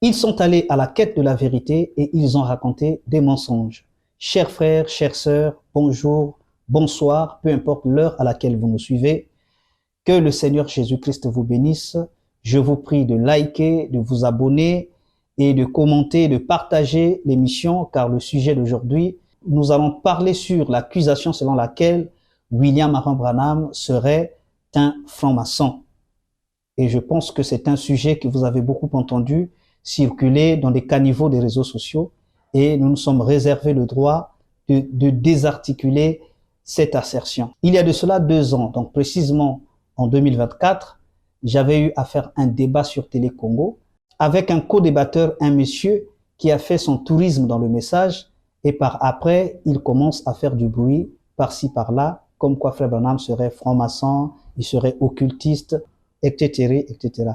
Ils sont allés à la quête de la vérité et ils ont raconté des mensonges. Chers frères, chères sœurs, bonjour, bonsoir, peu importe l'heure à laquelle vous nous suivez. Que le Seigneur Jésus-Christ vous bénisse. Je vous prie de liker, de vous abonner et de commenter, de partager l'émission, car le sujet d'aujourd'hui, nous allons parler sur l'accusation selon laquelle William Aaron Branham serait un franc-maçon. Et je pense que c'est un sujet que vous avez beaucoup entendu circuler dans des caniveaux des réseaux sociaux et nous nous sommes réservés le droit de désarticuler cette assertion. Il y a de cela 2 ans, donc précisément en 2024, j'avais eu à faire un débat sur Télé Congo avec un co-débatteur, un monsieur qui a fait son tourisme dans le message et par après, il commence à faire du bruit par-ci par-là, comme quoi Frère Branham serait franc-maçon, il serait occultiste, etc., etc.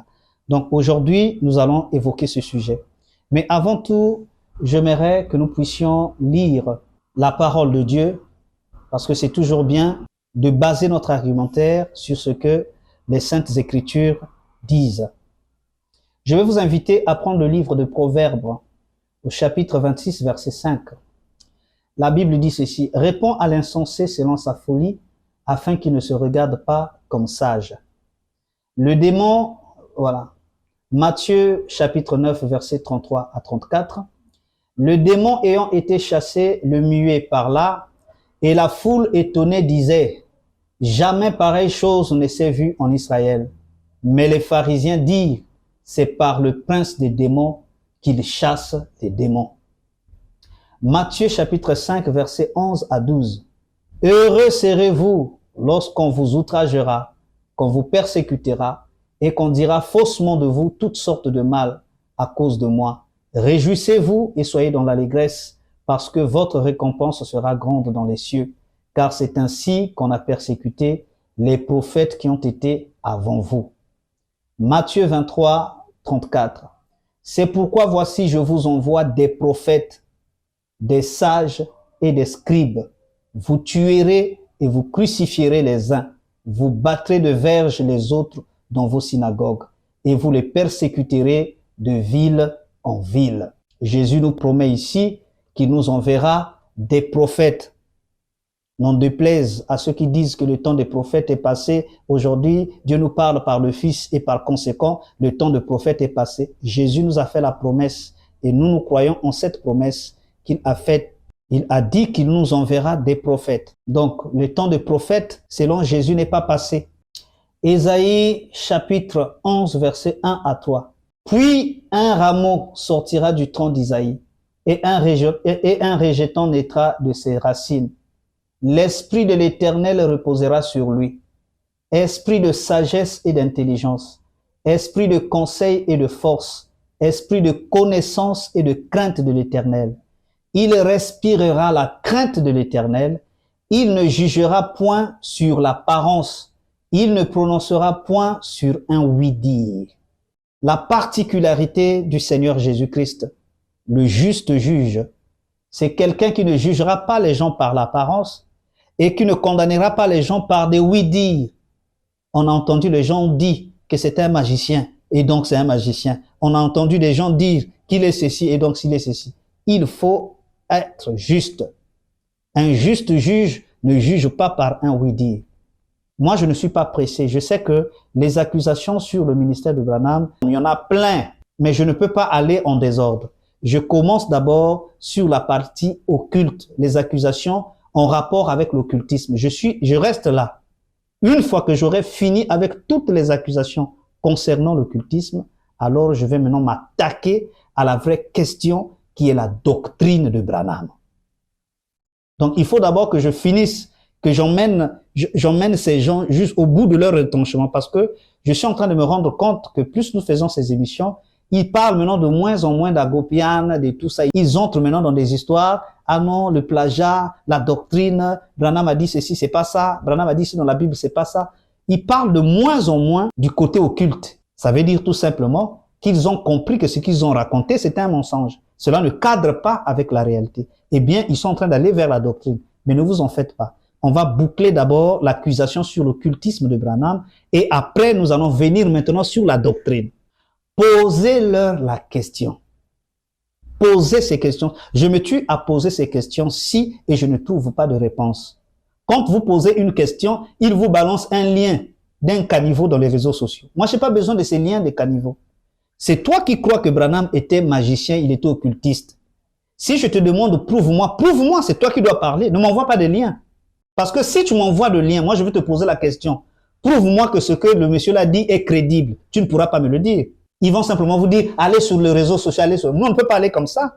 Donc aujourd'hui, nous allons évoquer ce sujet. Mais avant tout, j'aimerais que nous puissions lire la parole de Dieu, parce que c'est toujours bien de baser notre argumentaire sur ce que les Saintes Écritures disent. Je vais vous inviter à prendre le livre de Proverbes, au chapitre 26, verset 5. La Bible dit ceci: « Réponds à l'insensé selon sa folie, afin qu'il ne se regarde pas comme sage. » Le démon, voilà, Matthieu chapitre 9, verset 33 à 34. Le démon ayant été chassé, le muet parla, et la foule étonnée disait: jamais pareille chose ne s'est vue en Israël. Mais les pharisiens dirent: c'est par le prince des démons qu'il chasse les démons. Matthieu chapitre 5, verset 11 à 12. Heureux serez-vous lorsqu'on vous outragera, qu'on vous persécutera et qu'on dira faussement de vous toutes sortes de mal à cause de moi. Réjouissez-vous et soyez dans l'allégresse, parce que votre récompense sera grande dans les cieux, car c'est ainsi qu'on a persécuté les prophètes qui ont été avant vous. Matthieu 23, 34. C'est pourquoi voici je vous envoie des prophètes, des sages et des scribes. Vous tuerez et vous crucifierez les uns, vous battrez de verges les autres dans vos synagogues, et vous les persécuterez de ville en ville. Jésus nous promet ici qu'il nous enverra des prophètes. N'en déplaise à ceux qui disent que le temps des prophètes est passé. Aujourd'hui, Dieu nous parle par le Fils et par conséquent, le temps des prophètes est passé. Jésus nous a fait la promesse et nous croyons en cette promesse qu'il a faite. Il a dit qu'il nous enverra des prophètes. Donc, le temps des prophètes, selon Jésus, n'est pas passé. Ésaïe chapitre 11, verset 1 à 3. Puis un rameau sortira du tronc d'Isaïe et un rejeton naîtra de ses racines. L'esprit de l'Éternel reposera sur lui. Esprit de sagesse et d'intelligence, esprit de conseil et de force, esprit de connaissance et de crainte de l'Éternel. Il respirera la crainte de l'Éternel. Il ne jugera point sur l'apparence. Il ne prononcera point sur un oui-dire. La particularité du Seigneur Jésus-Christ, le juste juge, c'est quelqu'un qui ne jugera pas les gens par l'apparence et qui ne condamnera pas les gens par des oui-dire. On a entendu les gens dire que c'est un magicien et donc c'est un magicien. On a entendu des gens dire qu'il est ceci et donc s'il est ceci. Il faut être juste. Un juste juge ne juge pas par un oui-dire. Moi, je ne suis pas pressé. Je sais que les accusations sur le ministère de Branham, il y en a plein, mais je ne peux pas aller en désordre. Je commence d'abord sur la partie occulte, les accusations en rapport avec l'occultisme. Je reste là. Une fois que j'aurai fini avec toutes les accusations concernant l'occultisme, alors je vais maintenant m'attaquer à la vraie question qui est la doctrine de Branham. Donc, il faut d'abord que je finisse, que j'emmène ces gens jusqu'au bout de leur retranchement, parce que je suis en train de me rendre compte que plus nous faisons ces émissions, ils parlent maintenant de moins en moins d'Agopian, de tout ça. Ils entrent maintenant dans des histoires. Ah non, le plagiat, la doctrine, Branham a dit ceci, c'est pas ça. Branham a dit ceci dans la Bible, c'est pas ça. Ils parlent de moins en moins du côté occulte. Ça veut dire tout simplement qu'ils ont compris que ce qu'ils ont raconté, c'était un mensonge. Cela ne cadre pas avec la réalité. Eh bien, ils sont en train d'aller vers la doctrine. Mais ne vous en faites pas. On va boucler d'abord l'accusation sur l'occultisme de Branham et après, nous allons venir maintenant sur la doctrine. Posez-leur la question. Posez ces questions. Je me tue à poser ces questions-ci et je ne trouve pas de réponse. Quand vous posez une question, il vous balance un lien d'un caniveau dans les réseaux sociaux. Moi, je n'ai pas besoin de ces liens de caniveau. C'est toi qui crois que Branham était magicien, il était occultiste. Si je te demande, prouve-moi, c'est toi qui dois parler. Ne m'envoie pas de liens. Parce que si tu m'envoies de liens, moi, je vais te poser la question. Prouve-moi que ce que le monsieur l'a dit est crédible. Tu ne pourras pas me le dire. Ils vont simplement vous dire, allez sur les réseaux sociaux, allez sur... Nous, on ne peut pas aller comme ça.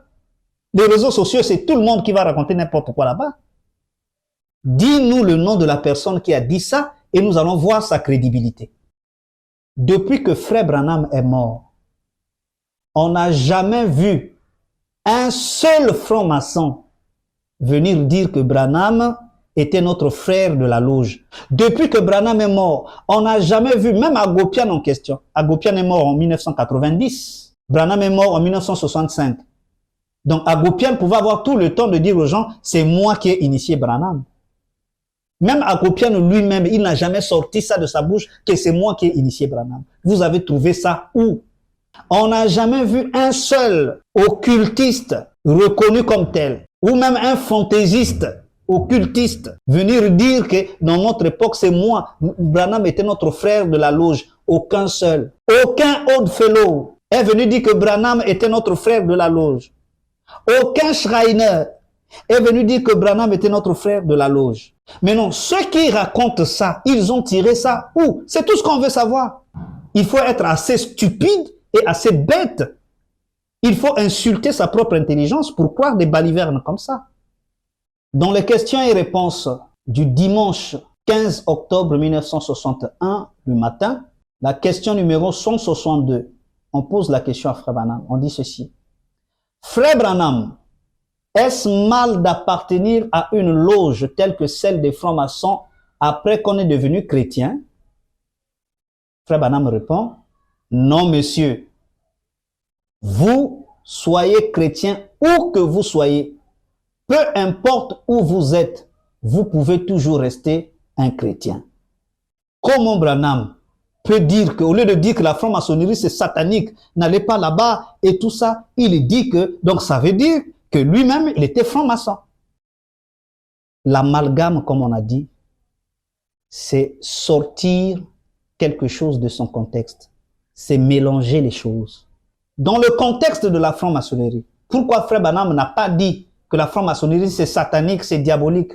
Les réseaux sociaux, c'est tout le monde qui va raconter n'importe quoi là-bas. Dis-nous le nom de la personne qui a dit ça et nous allons voir sa crédibilité. Depuis que Frère Branham est mort, on n'a jamais vu un seul franc-maçon venir dire que Branham était notre frère de la loge. Depuis que Branham est mort, on n'a jamais vu, même Agopian en question. Agopian est mort en 1990. Branham est mort en 1965. Donc Agopian pouvait avoir tout le temps de dire aux gens, c'est moi qui ai initié Branham. Même Agopian lui-même, il n'a jamais sorti ça de sa bouche, que c'est moi qui ai initié Branham. Vous avez trouvé ça où? On n'a jamais vu un seul occultiste reconnu comme tel, ou même un fantaisiste occultiste venir dire que dans notre époque, c'est moi, Branham était notre frère de la loge. Aucun seul. Aucun Odd Fellow est venu dire que Branham était notre frère de la loge. Aucun Schreiner est venu dire que Branham était notre frère de la loge. Mais non, ceux qui racontent ça, ils ont tiré ça où? C'est tout ce qu'on veut savoir. Il faut être assez stupide et assez bête. Il faut insulter sa propre intelligence pour croire des balivernes comme ça. Dans les questions et réponses du dimanche 15 octobre 1961, le matin, la question numéro 162, on pose la question à Frère Branham. On dit ceci. Frère Branham, est-ce mal d'appartenir à une loge telle que celle des francs-maçons après qu'on est devenu chrétien? Frère Branham répond, non monsieur, vous soyez chrétien où que vous soyez, peu importe où vous êtes, vous pouvez toujours rester un chrétien. Comment Branham peut dire qu'au lieu de dire que la franc-maçonnerie c'est satanique, n'allez pas là-bas et tout ça, il dit que, donc ça veut dire que lui-même il était franc-maçon. L'amalgame, comme on a dit, c'est sortir quelque chose de son contexte. C'est mélanger les choses. Dans le contexte de la franc-maçonnerie, pourquoi Frère Branham n'a pas dit que la franc-maçonnerie c'est satanique, c'est diabolique?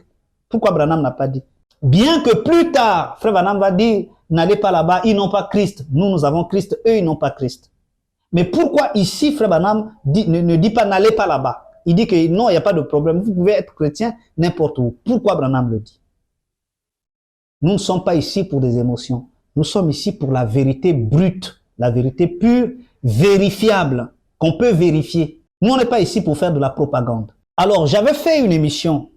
Pourquoi Branham n'a pas dit? Bien que plus tard, Frère Branham va dire, n'allez pas là-bas, ils n'ont pas Christ. Nous avons Christ, eux, ils n'ont pas Christ. Mais pourquoi ici, Frère Branham ne dit pas, n'allez pas là-bas? Il dit que non, il n'y a pas de problème. Vous pouvez être chrétien n'importe où. Pourquoi Branham le dit? Nous ne sommes pas ici pour des émotions. Nous sommes ici pour la vérité brute, la vérité pure, vérifiable, qu'on peut vérifier. Nous, on n'est pas ici pour faire de la propagande. Alors, j'avais fait une émission,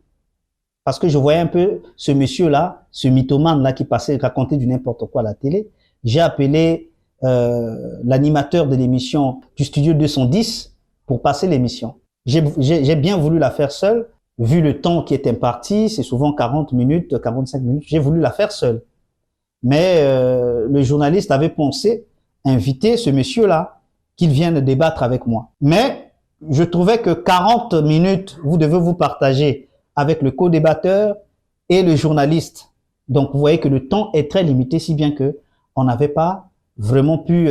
parce que je voyais un peu ce monsieur-là, ce mythomane-là qui passait, racontait du n'importe quoi à la télé. J'ai appelé l'animateur de l'émission du studio 210 pour passer l'émission. J'ai bien voulu la faire seule, vu le temps qui est imparti, c'est souvent 40 minutes, 45 minutes, j'ai voulu la faire seule. Mais le journaliste avait pensé inviter ce monsieur-là, qu'il vienne débattre avec moi. Mais je trouvais que 40 minutes, vous devez vous partager avec le co-débatteur et le journaliste. Donc, vous voyez que le temps est très limité, si bien que on n'avait pas vraiment pu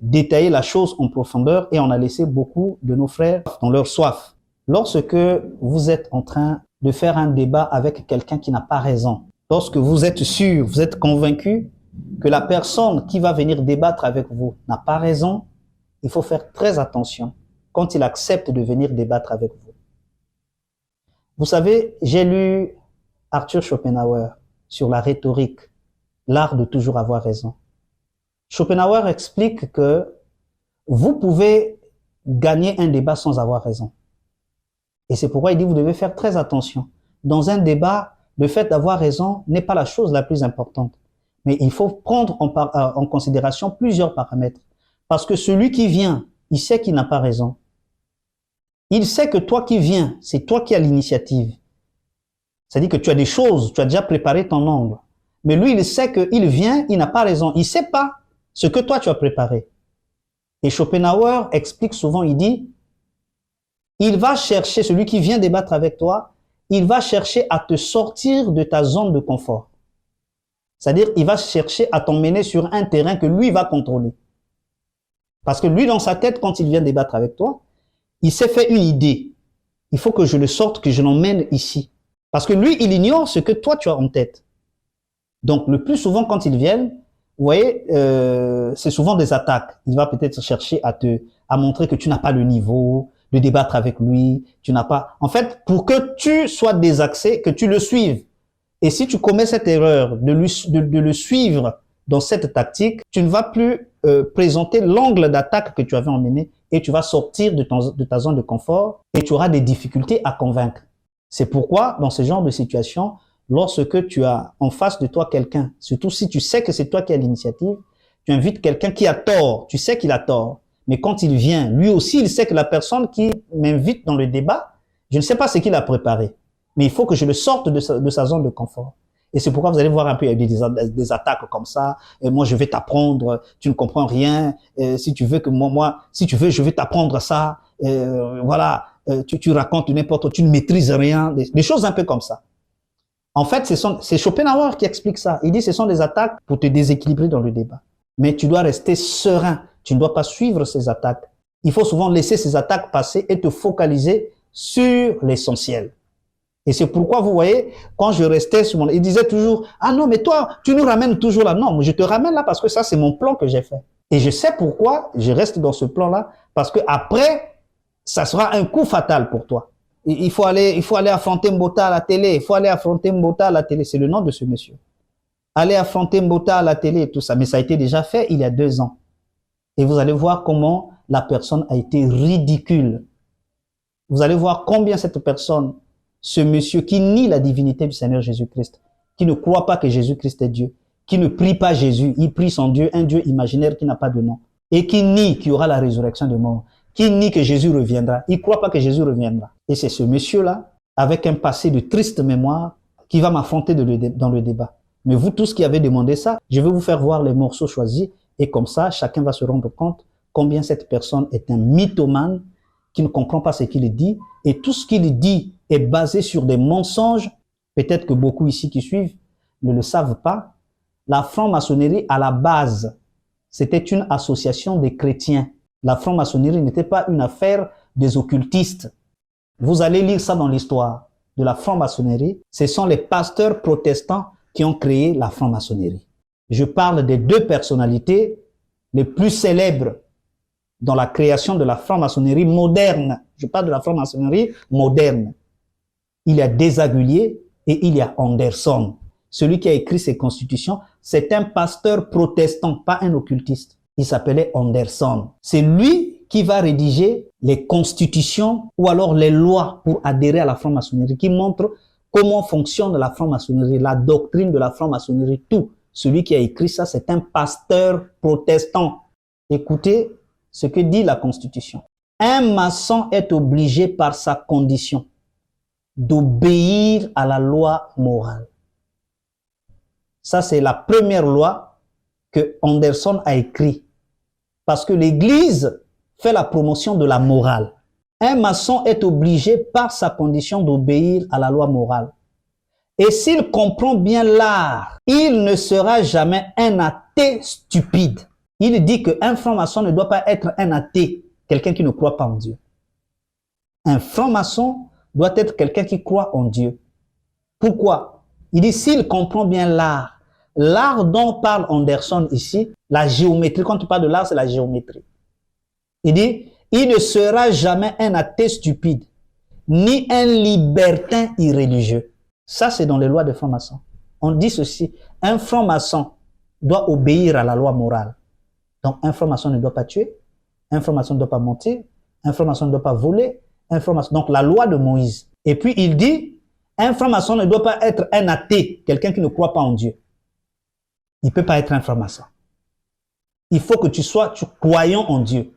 détailler la chose en profondeur et on a laissé beaucoup de nos frères dans leur soif. Lorsque vous êtes en train de faire un débat avec quelqu'un qui n'a pas raison, lorsque vous êtes sûr, vous êtes convaincu que la personne qui va venir débattre avec vous n'a pas raison, il faut faire très attention quand il accepte de venir débattre avec vous. Vous savez, j'ai lu Arthur Schopenhauer sur la rhétorique, l'art de toujours avoir raison. Schopenhauer explique que vous pouvez gagner un débat sans avoir raison. Et c'est pourquoi il dit que vous devez faire très attention. Dans un débat, le fait d'avoir raison n'est pas la chose la plus importante. Mais il faut prendre en considération plusieurs paramètres. Parce que celui qui vient, il sait qu'il n'a pas raison. Il sait que toi qui viens, c'est toi qui as l'initiative. C'est-à-dire que tu as des choses, tu as déjà préparé ton angle. Mais lui, il sait qu'il vient, il n'a pas raison. Il ne sait pas ce que toi tu as préparé. Et Schopenhauer explique souvent, il dit, il va chercher, celui qui vient débattre avec toi, il va chercher à te sortir de ta zone de confort. C'est-à-dire, il va chercher à t'emmener sur un terrain que lui va contrôler. Parce que lui, dans sa tête, quand il vient débattre avec toi, il s'est fait une idée. Il faut que je le sorte, que je l'emmène ici. Parce que lui, il ignore ce que toi, tu as en tête. Donc, le plus souvent, quand ils viennent, vous voyez, c'est souvent des attaques. Il va peut-être chercher à montrer que tu n'as pas le niveau de débattre avec lui. Tu n'as pas, en fait, pour que tu sois désaxé, que tu le suives. Et si tu commets cette erreur de le suivre dans cette tactique, tu ne vas plus présenter l'angle d'attaque que tu avais emmené et tu vas sortir de ta zone de confort et tu auras des difficultés à convaincre. C'est pourquoi, dans ce genre de situation, lorsque tu as en face de toi quelqu'un, surtout si tu sais que c'est toi qui as l'initiative, tu invites quelqu'un qui a tort, tu sais qu'il a tort, mais quand il vient, lui aussi, il sait que la personne qui m'invite dans le débat, je ne sais pas ce qu'il a préparé, mais il faut que je le sorte de sa zone de confort. Et c'est pourquoi vous allez voir un peu des attaques comme ça. Et moi, je vais t'apprendre, tu ne comprends rien. Si tu veux que si tu veux, je vais t'apprendre ça. Voilà, tu racontes n'importe quoi, tu ne maîtrises rien. Des choses un peu comme ça. En fait, c'est Schopenhauer qui explique ça. Il dit ce sont des attaques pour te déséquilibrer dans le débat. Mais tu dois rester serein. Tu ne dois pas suivre ces attaques. Il faut souvent laisser ces attaques passer et te focaliser sur l'essentiel. Et c'est pourquoi, vous voyez, quand je restais sur il disait toujours, ah non, mais toi, tu nous ramènes toujours là. Non, je te ramène là parce que ça, c'est mon plan que j'ai fait. Et je sais pourquoi je reste dans ce plan-là, parce que après, ça sera un coup fatal pour toi. Il faut aller affronter Mbota à la télé. Il faut aller affronter Mbota à la télé. C'est le nom de ce monsieur. Aller affronter Mbota à la télé et tout ça. Mais ça a été déjà fait il y a 2 ans. Et vous allez voir comment la personne a été ridicule. Vous allez voir combien cette personne, ce monsieur qui nie la divinité du Seigneur Jésus-Christ, qui ne croit pas que Jésus-Christ est Dieu, qui ne prie pas Jésus, il prie son Dieu, un Dieu imaginaire qui n'a pas de nom, et qui nie qu'il y aura la résurrection de mort, qui nie que Jésus reviendra, il ne croit pas que Jésus reviendra. Et c'est ce monsieur-là, avec un passé de triste mémoire, qui va m'affronter dans le débat. Mais vous tous qui avez demandé ça, je vais vous faire voir les morceaux choisis, et comme ça, chacun va se rendre compte combien cette personne est un mythomane, qui ne comprend pas ce qu'il dit, et tout ce qu'il dit est basé sur des mensonges. Peut-être que beaucoup ici qui suivent ne le savent pas. La franc-maçonnerie, à la base, c'était une association des chrétiens. La franc-maçonnerie n'était pas une affaire des occultistes. Vous allez lire ça dans l'histoire de la franc-maçonnerie. Ce sont les pasteurs protestants qui ont créé la franc-maçonnerie. Je parle des 2 personnalités les plus célèbres dans la création de la franc-maçonnerie moderne. Je parle de la franc-maçonnerie moderne. Il y a Desaguliers et il y a Anderson. Celui qui a écrit ces constitutions, c'est un pasteur protestant, pas un occultiste. Il s'appelait Anderson. C'est lui qui va rédiger les constitutions ou alors les lois pour adhérer à la franc-maçonnerie, qui montre comment fonctionne la franc-maçonnerie, la doctrine de la franc-maçonnerie, tout. Celui qui a écrit ça, c'est un pasteur protestant. Écoutez ce que dit la Constitution. Un maçon est obligé par sa condition d'obéir à la loi morale. Ça, c'est la première loi que Anderson a écrite. Parce que l'Église fait la promotion de la morale. Un maçon est obligé par sa condition d'obéir à la loi morale. Et s'il comprend bien l'art, il ne sera jamais un athée stupide. Il dit qu'un franc-maçon ne doit pas être un athée, quelqu'un qui ne croit pas en Dieu. Un franc-maçon doit être quelqu'un qui croit en Dieu. Pourquoi? Il dit s'il comprend bien l'art. L'art dont parle Anderson ici, la géométrie, quand tu parles de l'art, c'est la géométrie. Il dit, il ne sera jamais un athée stupide, ni un libertin irréligieux. Ça, c'est dans les lois des francs-maçons. On dit ceci, un franc-maçon doit obéir à la loi morale. Donc, un franc-maçon ne doit pas tuer, un franc-maçon ne doit pas mentir, un franc-maçon ne doit pas voler, un franc-maçon. Donc, la loi de Moïse. Et puis, il dit, un franc-maçon ne doit pas être un athée, quelqu'un qui ne croit pas en Dieu. Il ne peut pas être un franc-maçon. Il faut que tu croyant en Dieu.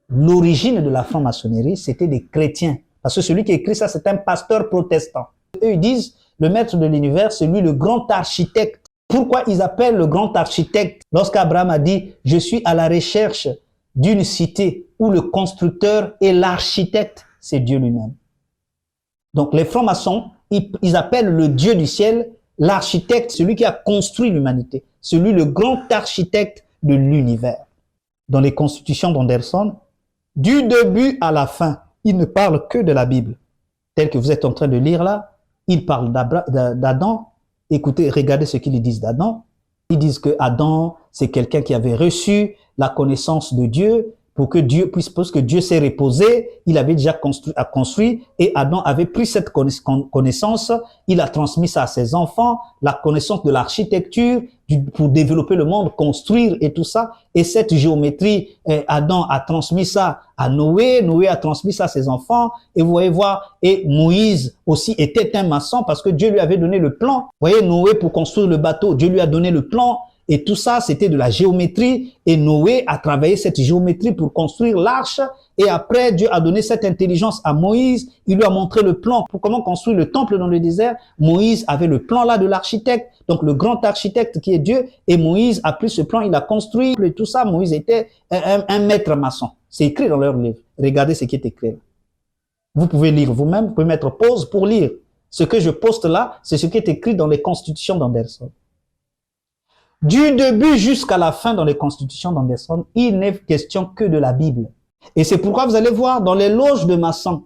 L'origine de la franc-maçonnerie, c'était des chrétiens. Parce que celui qui écrit ça, c'est un pasteur protestant. Eux, ils disent, le maître de l'univers, c'est lui le grand architecte. Pourquoi ils appellent le grand architecte? Lorsqu'Abraham a dit, je suis à la recherche d'une cité où le constructeur et l'architecte, c'est Dieu lui-même. Donc les francs-maçons, ils appellent le Dieu du ciel l'architecte, celui qui a construit l'humanité, celui le grand architecte de l'univers. Dans les constitutions d'Anderson, du début à la fin, il ne parle que de la Bible. Tel que vous êtes en train de lire là, il parle d'Adam. Écoutez, regardez ce qu'ils disent d'Adam. Ils disent que Adam, c'est quelqu'un qui avait reçu la connaissance de Dieu pour que Dieu puisse, parce que Dieu s'est reposé, il avait déjà construit et Adam avait pris cette connaissance, il a transmis ça à ses enfants, la connaissance de l'architecture pour développer le monde, construire et tout ça. Et cette géométrie, Adam a transmis ça à Noé, Noé a transmis ça à ses enfants. Et vous voyez voir, et Moïse aussi était un maçon parce que Dieu lui avait donné le plan. Vous voyez, Noé pour construire le bateau, Dieu lui a donné le plan. Et tout ça, c'était de la géométrie. Et Noé a travaillé cette géométrie pour construire l'arche. Et après, Dieu a donné cette intelligence à Moïse. Il lui a montré le plan pour comment construire le temple dans le désert. Moïse avait le plan là de l'architecte. Donc, le grand architecte qui est Dieu. Et Moïse a pris ce plan, il a construit. Et tout ça, Moïse était un maître maçon. C'est écrit dans leur livre. Regardez ce qui est écrit là. Vous pouvez lire vous-même. Vous pouvez mettre pause pour lire. Ce que je poste là, c'est ce qui est écrit dans les constitutions d'Anderson. Du début jusqu'à la fin dans les constitutions d'Anderson, il n'est question que de la Bible. Et c'est pourquoi vous allez voir dans les loges de maçons,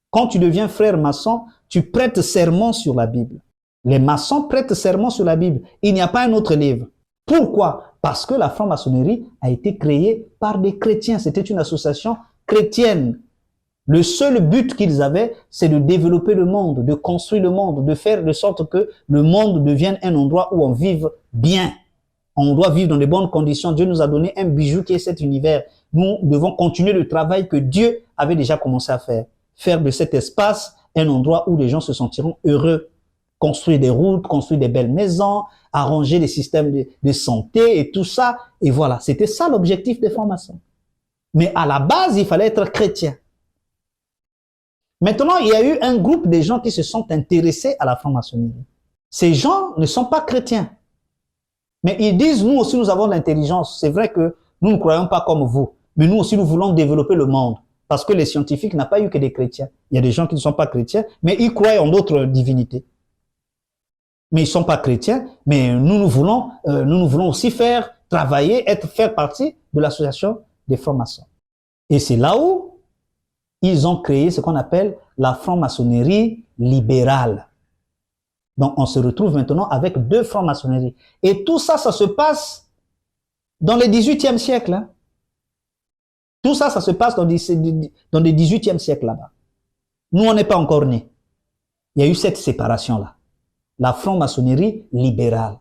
quand tu deviens frère maçon, tu prêtes serment sur la Bible. Les maçons prêtent serment sur la Bible. Il n'y a pas un autre livre. Pourquoi? Parce que la franc-maçonnerie a été créée par des chrétiens. C'était une association chrétienne. Le seul but qu'ils avaient, c'est de développer le monde, de construire le monde, de faire de sorte que le monde devienne un endroit où on vive bien. On doit vivre dans de bonnes conditions. Dieu nous a donné un bijou qui est cet univers. Nous devons continuer le travail que Dieu avait déjà commencé à faire. Faire de cet espace un endroit où les gens se sentiront heureux. Construire des routes, construire des belles maisons, arranger des systèmes de santé et tout ça. Et voilà, c'était ça l'objectif des francs-maçons. Mais à la base, il fallait être chrétien. Maintenant, il y a eu un groupe de gens qui se sont intéressés à la franc-maçonnerie. Ces gens ne sont pas chrétiens. Mais ils disent, nous aussi, nous avons l'intelligence. C'est vrai que nous ne croyons pas comme vous. Mais nous aussi, nous voulons développer le monde. Parce que les scientifiques n'ont pas eu que des chrétiens. Il y a des gens qui ne sont pas chrétiens, mais ils croient en d'autres divinités. Mais ils ne sont pas chrétiens, mais nous voulons aussi travailler, faire partie de l'association des francs-maçons. Et c'est là où ils ont créé ce qu'on appelle la franc-maçonnerie libérale. Donc, on se retrouve maintenant avec deux francs-maçonneries. Et tout ça, ça se passe dans le 18e siècle. Hein. Tout ça, ça se passe dans le 18e siècle là-bas. Nous, on n'est pas encore nés. Il y a eu cette séparation-là. La franc-maçonnerie libérale.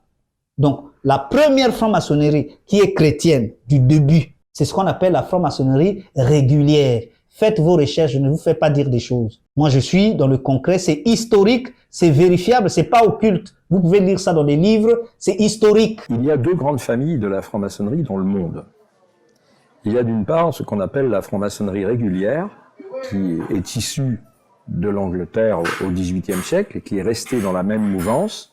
Donc, la première franc-maçonnerie qui est chrétienne du début, c'est ce qu'on appelle la franc-maçonnerie régulière. Faites vos recherches, je ne vous fais pas dire des choses. Moi, je suis dans le concret, c'est historique, c'est vérifiable, c'est pas occulte. Vous pouvez lire ça dans des livres, c'est historique. Il y a deux grandes familles de la franc-maçonnerie dans le monde. Il y a d'une part ce qu'on appelle la franc-maçonnerie régulière, qui est issue de l'Angleterre au XVIIIe siècle et qui est restée dans la même mouvance,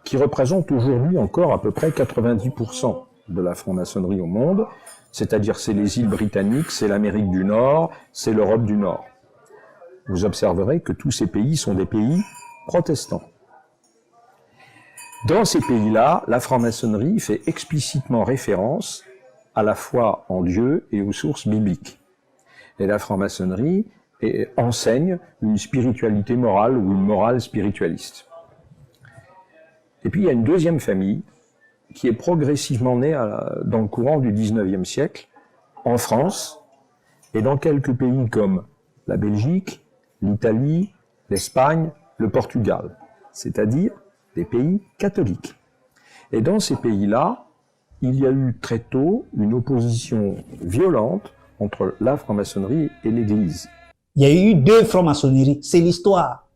qui représente aujourd'hui encore à peu près 90% de la franc-maçonnerie au monde. C'est-à-dire c'est les îles britanniques, c'est l'Amérique du Nord, c'est l'Europe du Nord. Vous observerez que tous ces pays sont des pays protestants. Dans ces pays-là, la franc-maçonnerie fait explicitement référence à la foi en Dieu et aux sources bibliques. Et la franc-maçonnerie enseigne une spiritualité morale ou une morale spiritualiste. Et puis il y a une deuxième famille qui est progressivement née dans le courant du XIXe siècle, en France, et dans quelques pays comme la Belgique, l'Italie, l'Espagne, le Portugal, c'est-à-dire des pays catholiques. Et dans ces pays-là, il y a eu très tôt une opposition violente entre la franc-maçonnerie et l'Église. Il y a eu deux francs-maçonneries, c'est l'histoire.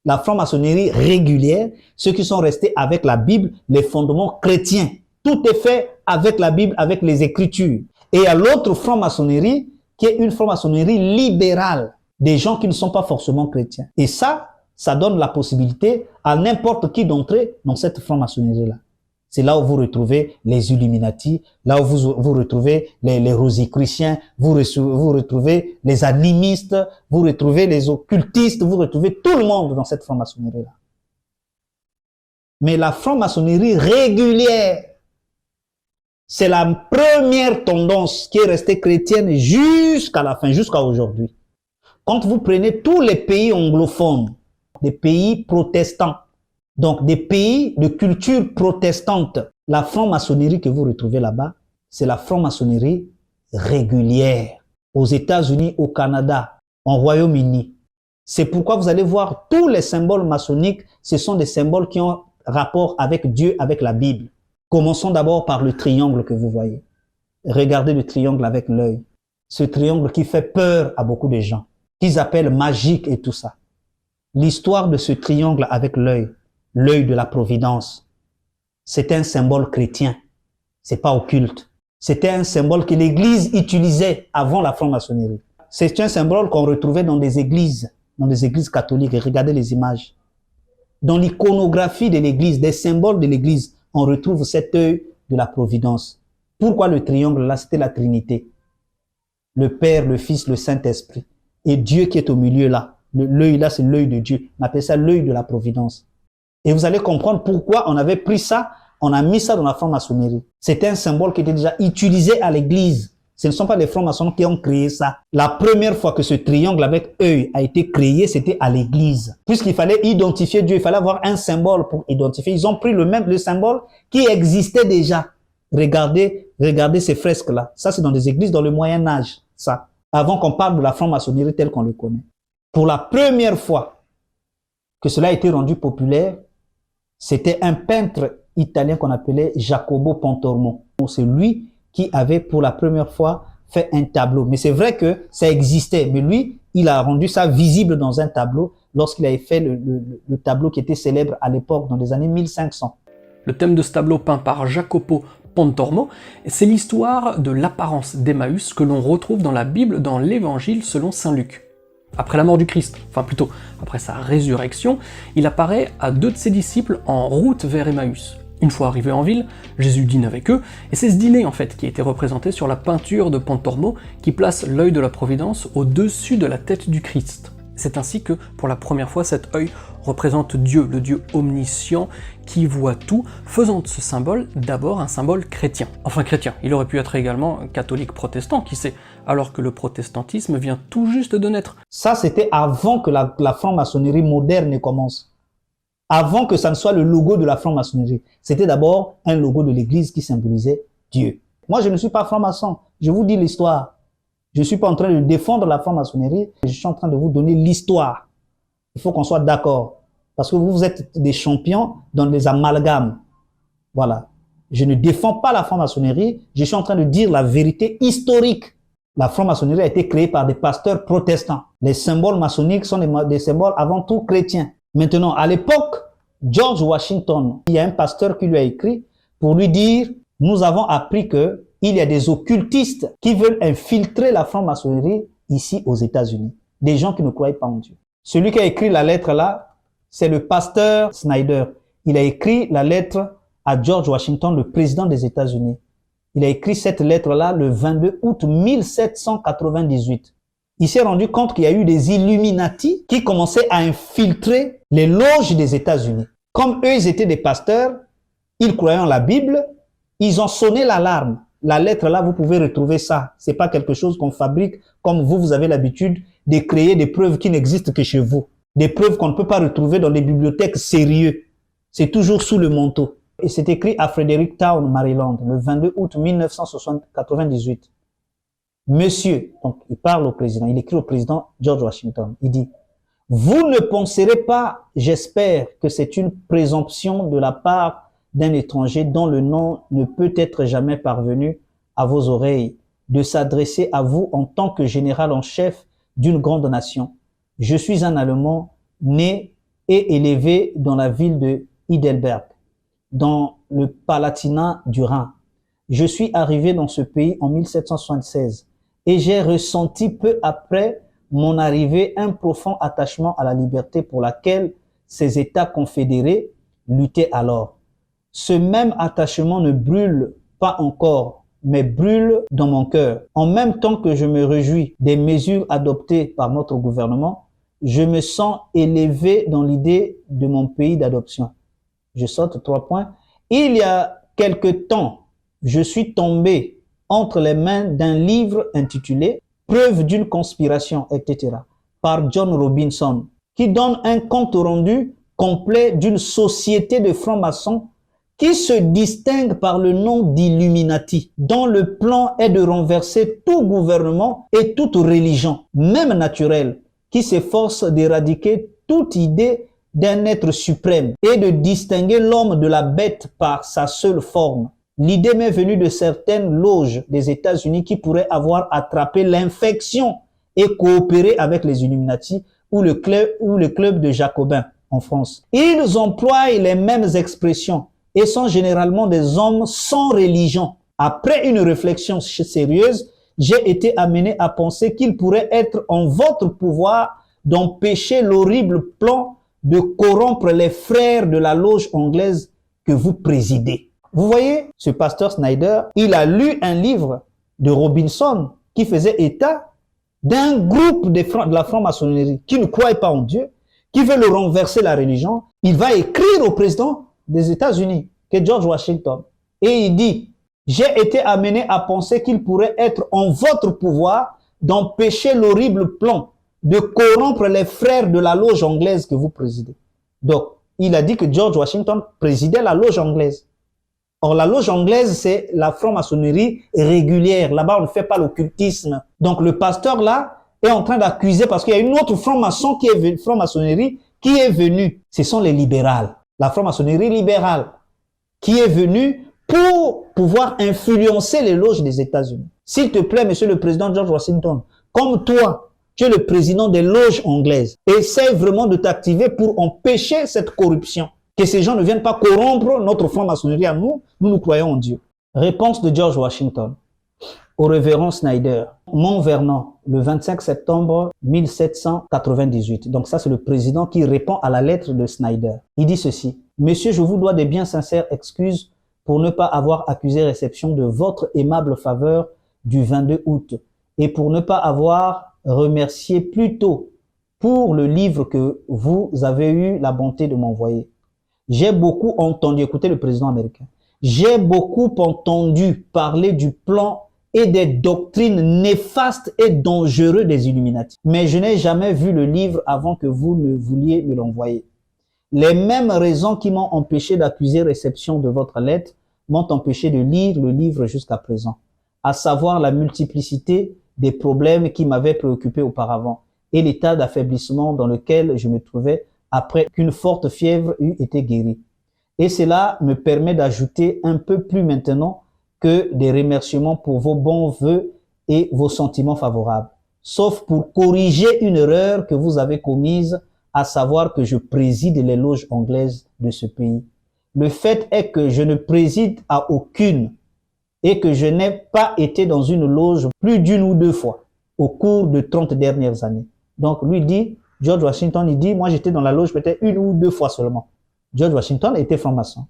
La franc-maçonnerie régulière, ceux qui sont restés avec la Bible, les fondements chrétiens. Tout est fait avec la Bible, avec les Écritures. Et il y a l'autre franc-maçonnerie, qui est une franc-maçonnerie libérale, des gens qui ne sont pas forcément chrétiens. Et ça donne la possibilité à n'importe qui d'entrer dans cette franc-maçonnerie-là. C'est là où vous retrouvez les Illuminati, là où vous retrouvez les rosicruciens, vous retrouvez les animistes, vous retrouvez les occultistes, vous retrouvez tout le monde dans cette franc-maçonnerie-là. Mais la franc-maçonnerie régulière, c'est la première tendance qui est restée chrétienne jusqu'à la fin, jusqu'à aujourd'hui. Quand vous prenez tous les pays anglophones, des pays protestants, donc des pays de culture protestante, la franc-maçonnerie que vous retrouvez là-bas, c'est la franc-maçonnerie régulière. Aux États-Unis, au Canada, en Royaume-Uni. C'est pourquoi vous allez voir tous les symboles maçonniques, ce sont des symboles qui ont rapport avec Dieu, avec la Bible. Commençons d'abord par le triangle que vous voyez. Regardez le triangle avec l'œil. Ce triangle qui fait peur à beaucoup de gens, qu'ils appellent magique et tout ça. L'histoire de ce triangle avec l'œil, l'œil de la providence, c'était un symbole chrétien. C'est pas occulte. C'était un symbole que l'Église utilisait avant la franc-maçonnerie. C'est un symbole qu'on retrouvait dans des églises catholiques. Et regardez les images. Dans l'iconographie de l'Église, des symboles de l'Église, on retrouve cet œil de la providence. Pourquoi le triangle là? C'était la Trinité. Le Père, le Fils, le Saint-Esprit. Et Dieu qui est au milieu là. L'œil là, c'est l'œil de Dieu. On appelle ça l'œil de la providence. Et vous allez comprendre pourquoi on avait pris ça, on a mis ça dans la franc-maçonnerie. C'était un symbole qui était déjà utilisé à l'Église. Ce ne sont pas les francs-maçons qui ont créé ça. La première fois que ce triangle avec œil a été créé, c'était à l'Église. Puisqu'il fallait identifier Dieu, il fallait avoir un symbole pour identifier. Ils ont pris le symbole qui existait déjà. Regardez ces fresques-là. Ça, c'est dans des églises dans le Moyen-Âge, ça. Avant qu'on parle de la franc-maçonnerie telle qu'on le connaît. Pour la première fois que cela a été rendu populaire, c'était un peintre italien qu'on appelait Jacopo Pontormo. C'est lui qui avait pour la première fois fait un tableau. Mais c'est vrai que ça existait. Mais lui, il a rendu ça visible dans un tableau lorsqu'il avait fait le tableau qui était célèbre à l'époque, dans les années 1500. Le thème de ce tableau peint par Jacopo Pontormo, c'est l'histoire de l'apparence d'Emmaüs que l'on retrouve dans la Bible, dans l'Évangile selon saint Luc. Après la mort du Christ, enfin plutôt après sa résurrection, il apparaît à 2 de ses disciples en route vers Emmaüs. Une fois arrivé en ville, Jésus dîne avec eux, et c'est ce dîner en fait qui a été représenté sur la peinture de Pontormo qui place l'œil de la Providence au-dessus de la tête du Christ. C'est ainsi que, pour la première fois, cet œil représente Dieu, le Dieu omniscient qui voit tout, faisant de ce symbole d'abord un symbole chrétien. Enfin chrétien, il aurait pu être également catholique protestant, qui sait, alors que le protestantisme vient tout juste de naître. Ça, c'était avant que la franc-maçonnerie moderne commence. Avant que ça ne soit le logo de la franc-maçonnerie. C'était d'abord un logo de l'Église qui symbolisait Dieu. Moi, je ne suis pas franc-maçon. Je vous dis l'histoire. Je ne suis pas en train de défendre la franc-maçonnerie. Je suis en train de vous donner l'histoire. Il faut qu'on soit d'accord. Parce que vous êtes des champions dans les amalgames. Voilà. Je ne défends pas la franc-maçonnerie. Je suis en train de dire la vérité historique. La franc-maçonnerie a été créée par des pasteurs protestants. Les symboles maçonniques sont des symboles avant tout chrétiens. Maintenant, à l'époque, George Washington, il y a un pasteur qui lui a écrit pour lui dire « Nous avons appris que il y a des occultistes qui veulent infiltrer la franc-maçonnerie ici aux États-Unis. Des gens qui ne croient pas en Dieu. » Celui qui a écrit la lettre là, c'est le pasteur Snyder. Il a écrit la lettre à George Washington, le président des États-Unis. Il a écrit cette lettre-là le 22 août 1798. Il s'est rendu compte qu'il y a eu des Illuminati qui commençaient à infiltrer les loges des États-Unis. Comme eux, ils étaient des pasteurs, ils croyaient en la Bible, ils ont sonné l'alarme. La lettre là, vous pouvez retrouver ça. C'est pas quelque chose qu'on fabrique comme vous avez l'habitude de créer des preuves qui n'existent que chez vous. Des preuves qu'on ne peut pas retrouver dans les bibliothèques sérieuses. C'est toujours sous le manteau. Et c'est écrit à Fredericktown, Maryland, le 22 août 1998. Monsieur, donc il parle au président, il écrit au président George Washington, il dit « Vous ne penserez pas, j'espère, que c'est une présomption de la part d'un étranger dont le nom ne peut être jamais parvenu à vos oreilles, de s'adresser à vous en tant que général en chef d'une grande nation. Je suis un Allemand né et élevé dans la ville de Heidelberg, dans le Palatinat du Rhin. Je suis arrivé dans ce pays en 1776 et j'ai ressenti peu après mon arrivée un profond attachement à la liberté pour laquelle ces États confédérés luttaient alors. ce même attachement ne brûle pas encore, mais brûle dans mon cœur. En même temps que je me réjouis des mesures adoptées par notre gouvernement, je me sens élevé dans l'idée de mon pays d'adoption. Je saute 3 points. Il y a quelque temps, je suis tombé entre les mains d'un livre intitulé « Preuve d'une conspiration », etc., par John Robinson, qui donne un compte rendu complet d'une société de francs-maçons qui se distingue par le nom d'Illuminati, dont le plan est de renverser tout gouvernement et toute religion, même naturelle, qui s'efforce d'éradiquer toute idée d'un être suprême et de distinguer l'homme de la bête par sa seule forme. L'idée m'est venue de certaines loges des États-Unis qui pourraient avoir attrapé l'infection et coopéré avec les Illuminati ou le club de Jacobins en France. Ils emploient les mêmes expressions et sont généralement des hommes sans religion. Après une réflexion sérieuse, j'ai été amené à penser qu'il pourrait être en votre pouvoir d'empêcher l'horrible plan de corrompre les frères de la loge anglaise que vous présidez. Vous voyez, ce pasteur Snyder, il a lu un livre de Robinson qui faisait état d'un groupe de la franc-maçonnerie qui ne croit pas en Dieu, qui veut le renverser la religion. Il va écrire au président des États-Unis, qui est George Washington, et il dit: j'ai été amené à penser qu'il pourrait être en votre pouvoir d'empêcher l'horrible plan de corrompre les frères de la loge anglaise que vous présidez. Donc, il a dit que George Washington présidait la loge anglaise. Or, la loge anglaise, c'est la franc-maçonnerie régulière. Là-bas, on ne fait pas l'occultisme. Donc, le pasteur, là, est en train d'accuser parce qu'il y a une autre franc-maçon franc-maçonnerie qui est venue. Ce sont les libérales. La franc-maçonnerie libérale qui est venue pour pouvoir influencer les loges des États-Unis. S'il te plaît, monsieur le président George Washington, comme toi, tu es le président des loges anglaises, essaie vraiment de t'activer pour empêcher cette corruption. Que ces gens ne viennent pas corrompre notre franc-maçonnerie à nous, nous croyons en Dieu. Réponse de George Washington au révérend Snyder, Mont Vernon, le 25 septembre 1798. Donc ça, c'est le président qui répond à la lettre de Snyder. Il dit ceci: Monsieur, je vous dois des bien sincères excuses pour ne pas avoir accusé réception de votre aimable faveur du 22 août et pour ne pas avoir remercié plus tôt pour le livre que vous avez eu la bonté de m'envoyer. J'ai beaucoup entendu, écoutez le président américain, j'ai beaucoup entendu parler du plan et des doctrines néfastes et dangereuses des Illuminati. Mais je n'ai jamais vu le livre avant que vous ne vouliez me l'envoyer. Les mêmes raisons qui m'ont empêché d'accuser réception de votre lettre m'ont empêché de lire le livre jusqu'à présent, à savoir la multiplicité des problèmes qui m'avaient préoccupé auparavant et l'état d'affaiblissement dans lequel je me trouvais après qu'une forte fièvre eût été guérie. Et cela me permet d'ajouter un peu plus maintenant que des remerciements pour vos bons vœux et vos sentiments favorables, sauf pour corriger une erreur que vous avez commise, à savoir que je préside les loges anglaises de ce pays. Le fait est que je ne préside à aucune et que je n'ai pas été dans une loge plus d'une ou deux fois au cours de 30 dernières années. Donc lui dit, George Washington, il dit, moi j'étais dans la loge peut-être une ou deux fois seulement. George Washington était franc-maçon.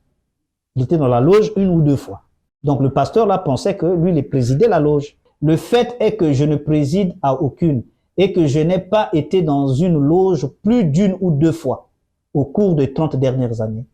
Il était dans la loge une ou deux fois. Donc le pasteur là pensait que lui, il présidait la loge. Le fait est que je ne préside à aucune et que je n'ai pas été dans une loge plus d'une ou deux fois au cours des 30 dernières années.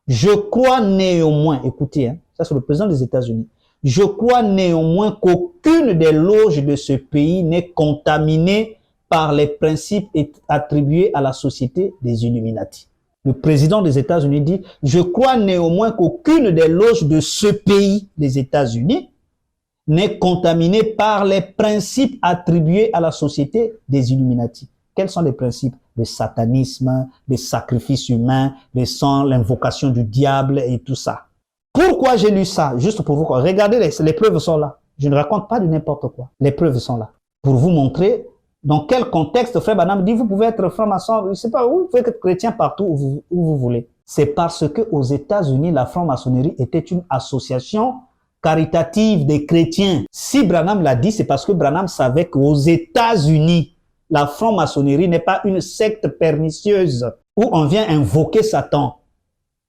Je crois néanmoins, écoutez, ça c'est le président des États-Unis, je crois néanmoins qu'aucune des loges de ce pays n'est contaminée par les principes attribués à la société des Illuminati. Le président des États-Unis dit, je crois néanmoins qu'aucune des loges de ce pays, des États-Unis, n'est contaminée par les principes attribués à la société des Illuminati. Quels sont les principes? Le satanisme, les sacrifices humains, les sangs, l'invocation du diable et tout ça. Pourquoi j'ai lu ça? Juste pour vous, regardez, les preuves sont là. Je ne raconte pas de n'importe quoi. Les preuves sont là. Pour vous montrer dans quel contexte Frère Branham dit, vous pouvez être franc-maçon, je ne sais pas, vous pouvez être chrétien partout où vous voulez. C'est parce que aux États-Unis, la franc-maçonnerie était une association caritative des chrétiens. Si Branham l'a dit, c'est parce que Branham savait qu'aux États-Unis, la franc-maçonnerie n'est pas une secte pernicieuse où on vient invoquer Satan.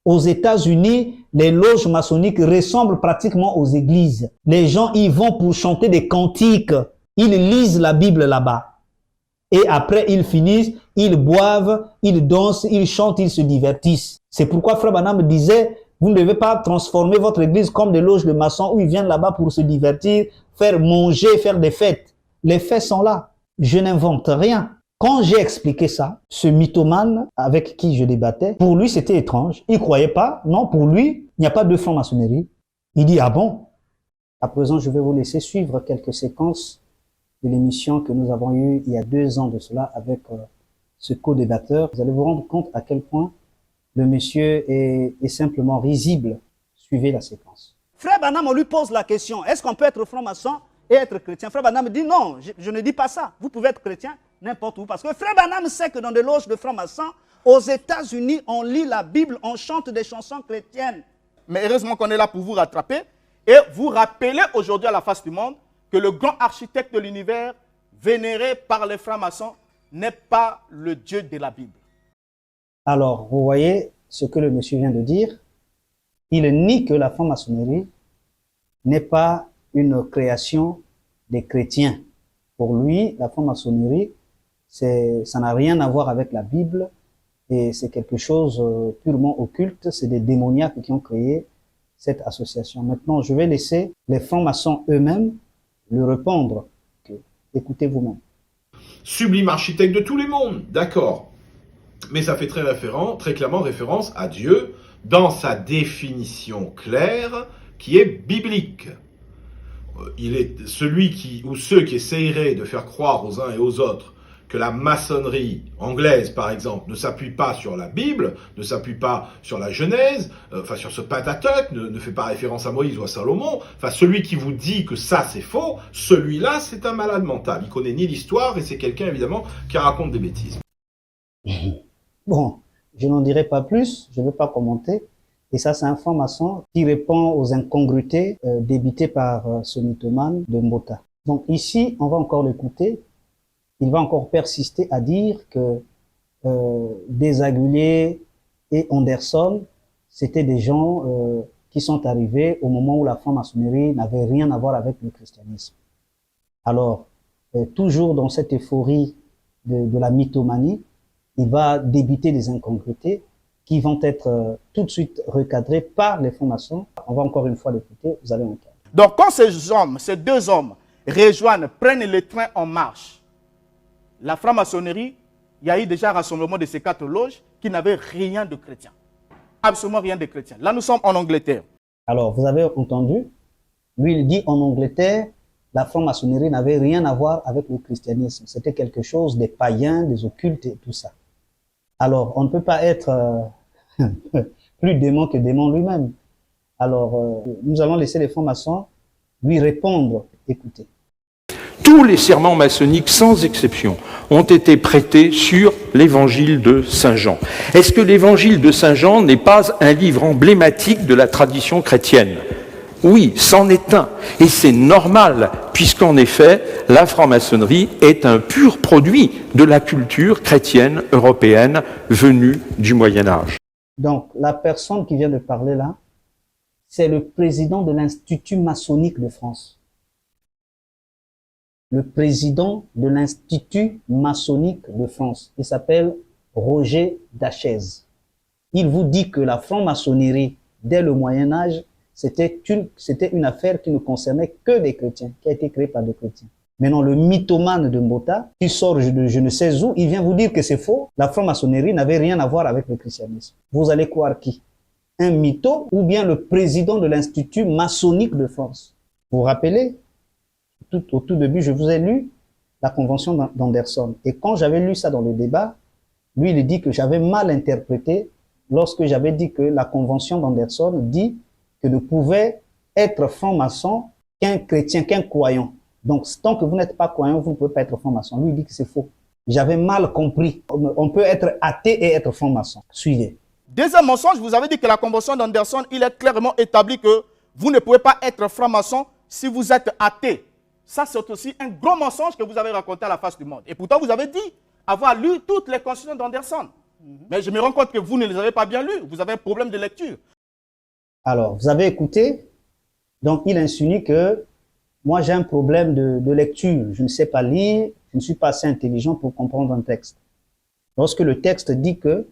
Aux États-Unis, les loges maçonniques ressemblent pratiquement aux églises. Les gens y vont pour chanter des cantiques. Ils lisent la Bible là-bas. Et après, ils finissent, ils boivent, ils dansent, ils chantent, ils se divertissent. C'est pourquoi Frère Branham disait, vous ne devez pas transformer votre église comme des loges de maçons où ils viennent là-bas pour se divertir, faire manger, faire des fêtes. Les faits sont là. Je n'invente rien. Quand j'ai expliqué ça, ce mythomane avec qui je débattais, pour lui c'était étrange. Il ne croyait pas. Non, pour lui, il n'y a pas de franc-maçonnerie. Il dit, ah bon? À présent, je vais vous laisser suivre quelques séquences de l'émission que nous avons eue il y a 2 ans de cela avec ce co-débatteur. Vous allez vous rendre compte à quel point le monsieur est simplement risible. Suivez la séquence. Frère Branham, on lui pose la question, est-ce qu'on peut être franc-maçon et être chrétien? Frère Branham dit non, je ne dis pas ça. Vous pouvez être chrétien n'importe où. Parce que Frère Branham sait que dans des loges de francs-maçons, aux États-Unis, on lit la Bible, on chante des chansons chrétiennes. Mais heureusement qu'on est là pour vous rattraper et vous rappeler aujourd'hui à la face du monde que le grand architecte de l'univers, vénéré par les francs-maçons, n'est pas le Dieu de la Bible. Alors, vous voyez ce que le monsieur vient de dire. Il nie que la franc-maçonnerie n'est pas une création des chrétiens. Pour lui, la franc-maçonnerie, ça n'a rien à voir avec la Bible et c'est quelque chose purement occulte. C'est des démoniaques qui ont créé cette association. Maintenant, je vais laisser les francs-maçons eux-mêmes le répondre. Écoutez vous-même. Sublime architecte de tous les mondes, d'accord. Mais ça fait très clairement référence à Dieu dans sa définition claire qui est biblique. Il est celui ou ceux qui essaieraient de faire croire aux uns et aux autres que la maçonnerie anglaise, par exemple, ne s'appuie pas sur la Bible, ne s'appuie pas sur la Genèse, sur ce Pentateuque, ne fait pas référence à Moïse ou à Salomon. Enfin, celui qui vous dit que ça c'est faux, celui-là c'est un malade mental. Il connaît ni l'histoire et c'est quelqu'un évidemment qui raconte des bêtises. Bon, je n'en dirai pas plus, je ne veux pas commenter. Et ça, c'est un franc-maçon qui répond aux incongruités débitées par ce mythomane de Mbota. Donc ici, on va encore l'écouter. Il va encore persister à dire que Desaguliers et Anderson, c'était des gens qui sont arrivés au moment où la franc-maçonnerie n'avait rien à voir avec le christianisme. Alors, toujours dans cette euphorie de la mythomanie, il va débiter des incongruités qui vont être tout de suite recadrés par les francs-maçons. On va encore une fois l'écouter, vous allez entendre. Donc quand ces 2 hommes prennent le train en marche, la franc-maçonnerie, il y a eu déjà un rassemblement de ces 4 loges qui n'avaient rien de chrétien. Absolument rien de chrétien. Là, nous sommes en Angleterre. Alors, vous avez entendu, lui, il dit en Angleterre, la franc-maçonnerie n'avait rien à voir avec le christianisme. C'était quelque chose des païens, des occultes et tout ça. Alors, on ne peut pas être plus démon que démon lui-même. Alors, nous allons laisser les francs-maçons lui répondre. Écoutez. Tous les serments maçonniques, sans exception, ont été prêtés sur l'évangile de Saint Jean. Est-ce que l'évangile de Saint Jean n'est pas un livre emblématique de la tradition chrétienne? Oui, c'en est un. Et c'est normal, puisqu'en effet, la franc-maçonnerie est un pur produit de la culture chrétienne européenne venue du Moyen-Âge. Donc, la personne qui vient de parler là, c'est le président de l'Institut maçonnique de France. Le président de l'Institut maçonnique de France. Il s'appelle Roger Dachez. Il vous dit que la franc-maçonnerie, dès le Moyen-Âge, c'était une affaire qui ne concernait que des chrétiens, qui a été créée par des chrétiens. Maintenant, le mythomane de Mbota, qui sort de je ne sais où, il vient vous dire que c'est faux. La franc-maçonnerie n'avait rien à voir avec le christianisme. Vous allez croire qui? Un mytho ou bien le président de l'Institut maçonnique de France? Vous vous rappelez? Au tout début, je vous ai lu la convention d'Anderson. Et quand j'avais lu ça dans le débat, lui, il dit que j'avais mal interprété lorsque j'avais dit que la convention d'Anderson dit que ne pouvait être franc-maçon qu'un chrétien, qu'un croyant. Donc, tant que vous n'êtes pas croyant, vous ne pouvez pas être franc-maçon. Lui, il dit que c'est faux. J'avais mal compris. On peut être athée et être franc-maçon. Suivez. Deuxième mensonge, je vous avais dit que la convention d'Anderson, il est clairement établi que vous ne pouvez pas être franc-maçon si vous êtes athée. Ça, c'est aussi un gros mensonge que vous avez raconté à la face du monde. Et pourtant, vous avez dit avoir lu toutes les constitutions d'Anderson. Mais je me rends compte que vous ne les avez pas bien lus. Vous avez un problème de lecture. Alors, vous avez écouté, donc il insinue que moi j'ai un problème de lecture. Je ne sais pas lire, je ne suis pas assez intelligent pour comprendre un texte. Lorsque le texte dit que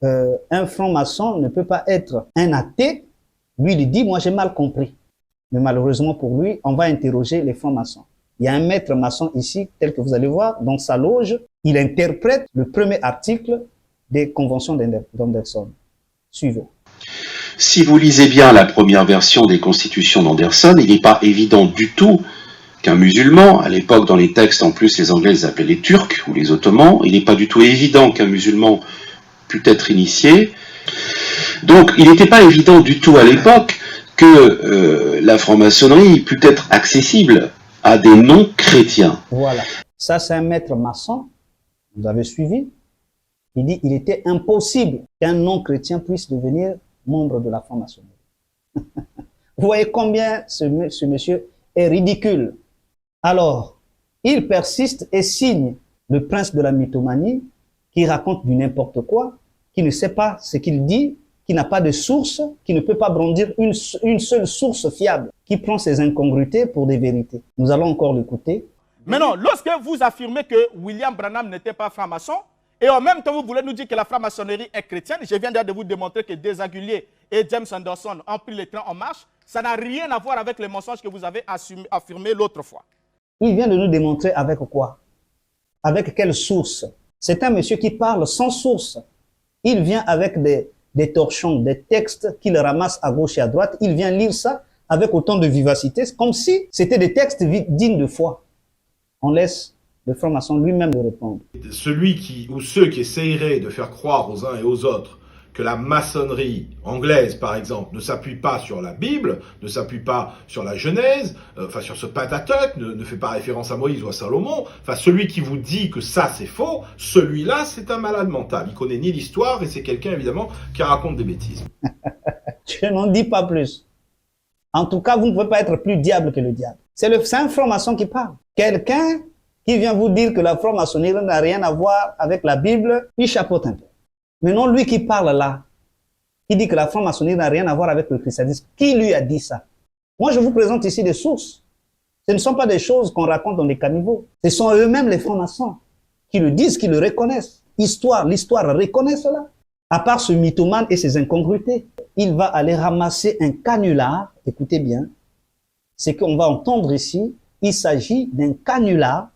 un franc-maçon ne peut pas être un athée, lui il dit, moi j'ai mal compris. Mais malheureusement pour lui, on va interroger les francs-maçons. Il y a un maître maçon ici, tel que vous allez voir, dans sa loge, il interprète le premier article des conventions d'Anderson. Suivez. Si vous lisez bien la première version des constitutions d'Anderson, il n'est pas évident du tout qu'un musulman, à l'époque dans les textes en plus les Anglais les appelaient les Turcs ou les Ottomans, il n'est pas du tout évident qu'un musulman pût être initié. Donc il n'était pas évident du tout à l'époque que la franc-maçonnerie pût être accessible à des non-chrétiens. Voilà, ça c'est un maître maçon, vous avez suivi. Il dit qu'il était impossible qu'un non-chrétien puisse devenir membre de la franc-maçonnerie. Vous voyez combien ce monsieur est ridicule. Alors, il persiste et signe le prince de la mythomanie qui raconte du n'importe quoi, qui ne sait pas ce qu'il dit, qui n'a pas de source, qui ne peut pas brandir une seule source fiable, qui prend ses incongruités pour des vérités. Nous allons encore l'écouter. Maintenant, lorsque vous affirmez que William Branham n'était pas franc-maçon, et en même temps vous voulez nous dire que la franc-maçonnerie est chrétienne, je viens de vous démontrer que Desaguliers et James Anderson ont pris le train en marche, ça n'a rien à voir avec les mensonges que vous avez affirmés l'autre fois. Il vient de nous démontrer avec quoi? Avec quelle source? C'est un monsieur qui parle sans source. Il vient avec des torchons, des textes qu'il ramasse à gauche et à droite. Il vient lire ça avec autant de vivacité, comme si c'était des textes dignes de foi. On laisse le franc-maçon lui-même de répondre. Celui ou ceux qui essaieraient de faire croire aux uns et aux autres que la maçonnerie anglaise, par exemple, ne s'appuie pas sur la Bible, ne s'appuie pas sur la Genèse, enfin sur ce Pentateuque, ne fait pas référence à Moïse ou à Salomon, enfin celui qui vous dit que ça c'est faux, celui-là c'est un malade mental. Il connaît ni l'histoire et c'est quelqu'un évidemment qui raconte des bêtises. Je n'en dis pas plus. En tout cas, vous ne pouvez pas être plus diable que le diable. C'est un franc-maçon qui parle. Quelqu'un qui vient vous dire que la franc-maçonnerie n'a rien à voir avec la Bible, il chapeaute un peu. Mais non, lui qui parle là, qui dit que la franc-maçonnerie n'a rien à voir avec le christianisme, qui lui a dit ça? Moi, je vous présente ici des sources. Ce ne sont pas des choses qu'on raconte dans les caniveaux. Ce sont eux-mêmes les francs-maçons qui le disent, qui le reconnaissent. L'histoire reconnaît cela. À part ce mythomane et ses incongruités, il va aller ramasser un canular. Écoutez bien, ce qu'on va entendre ici, il s'agit d'un canular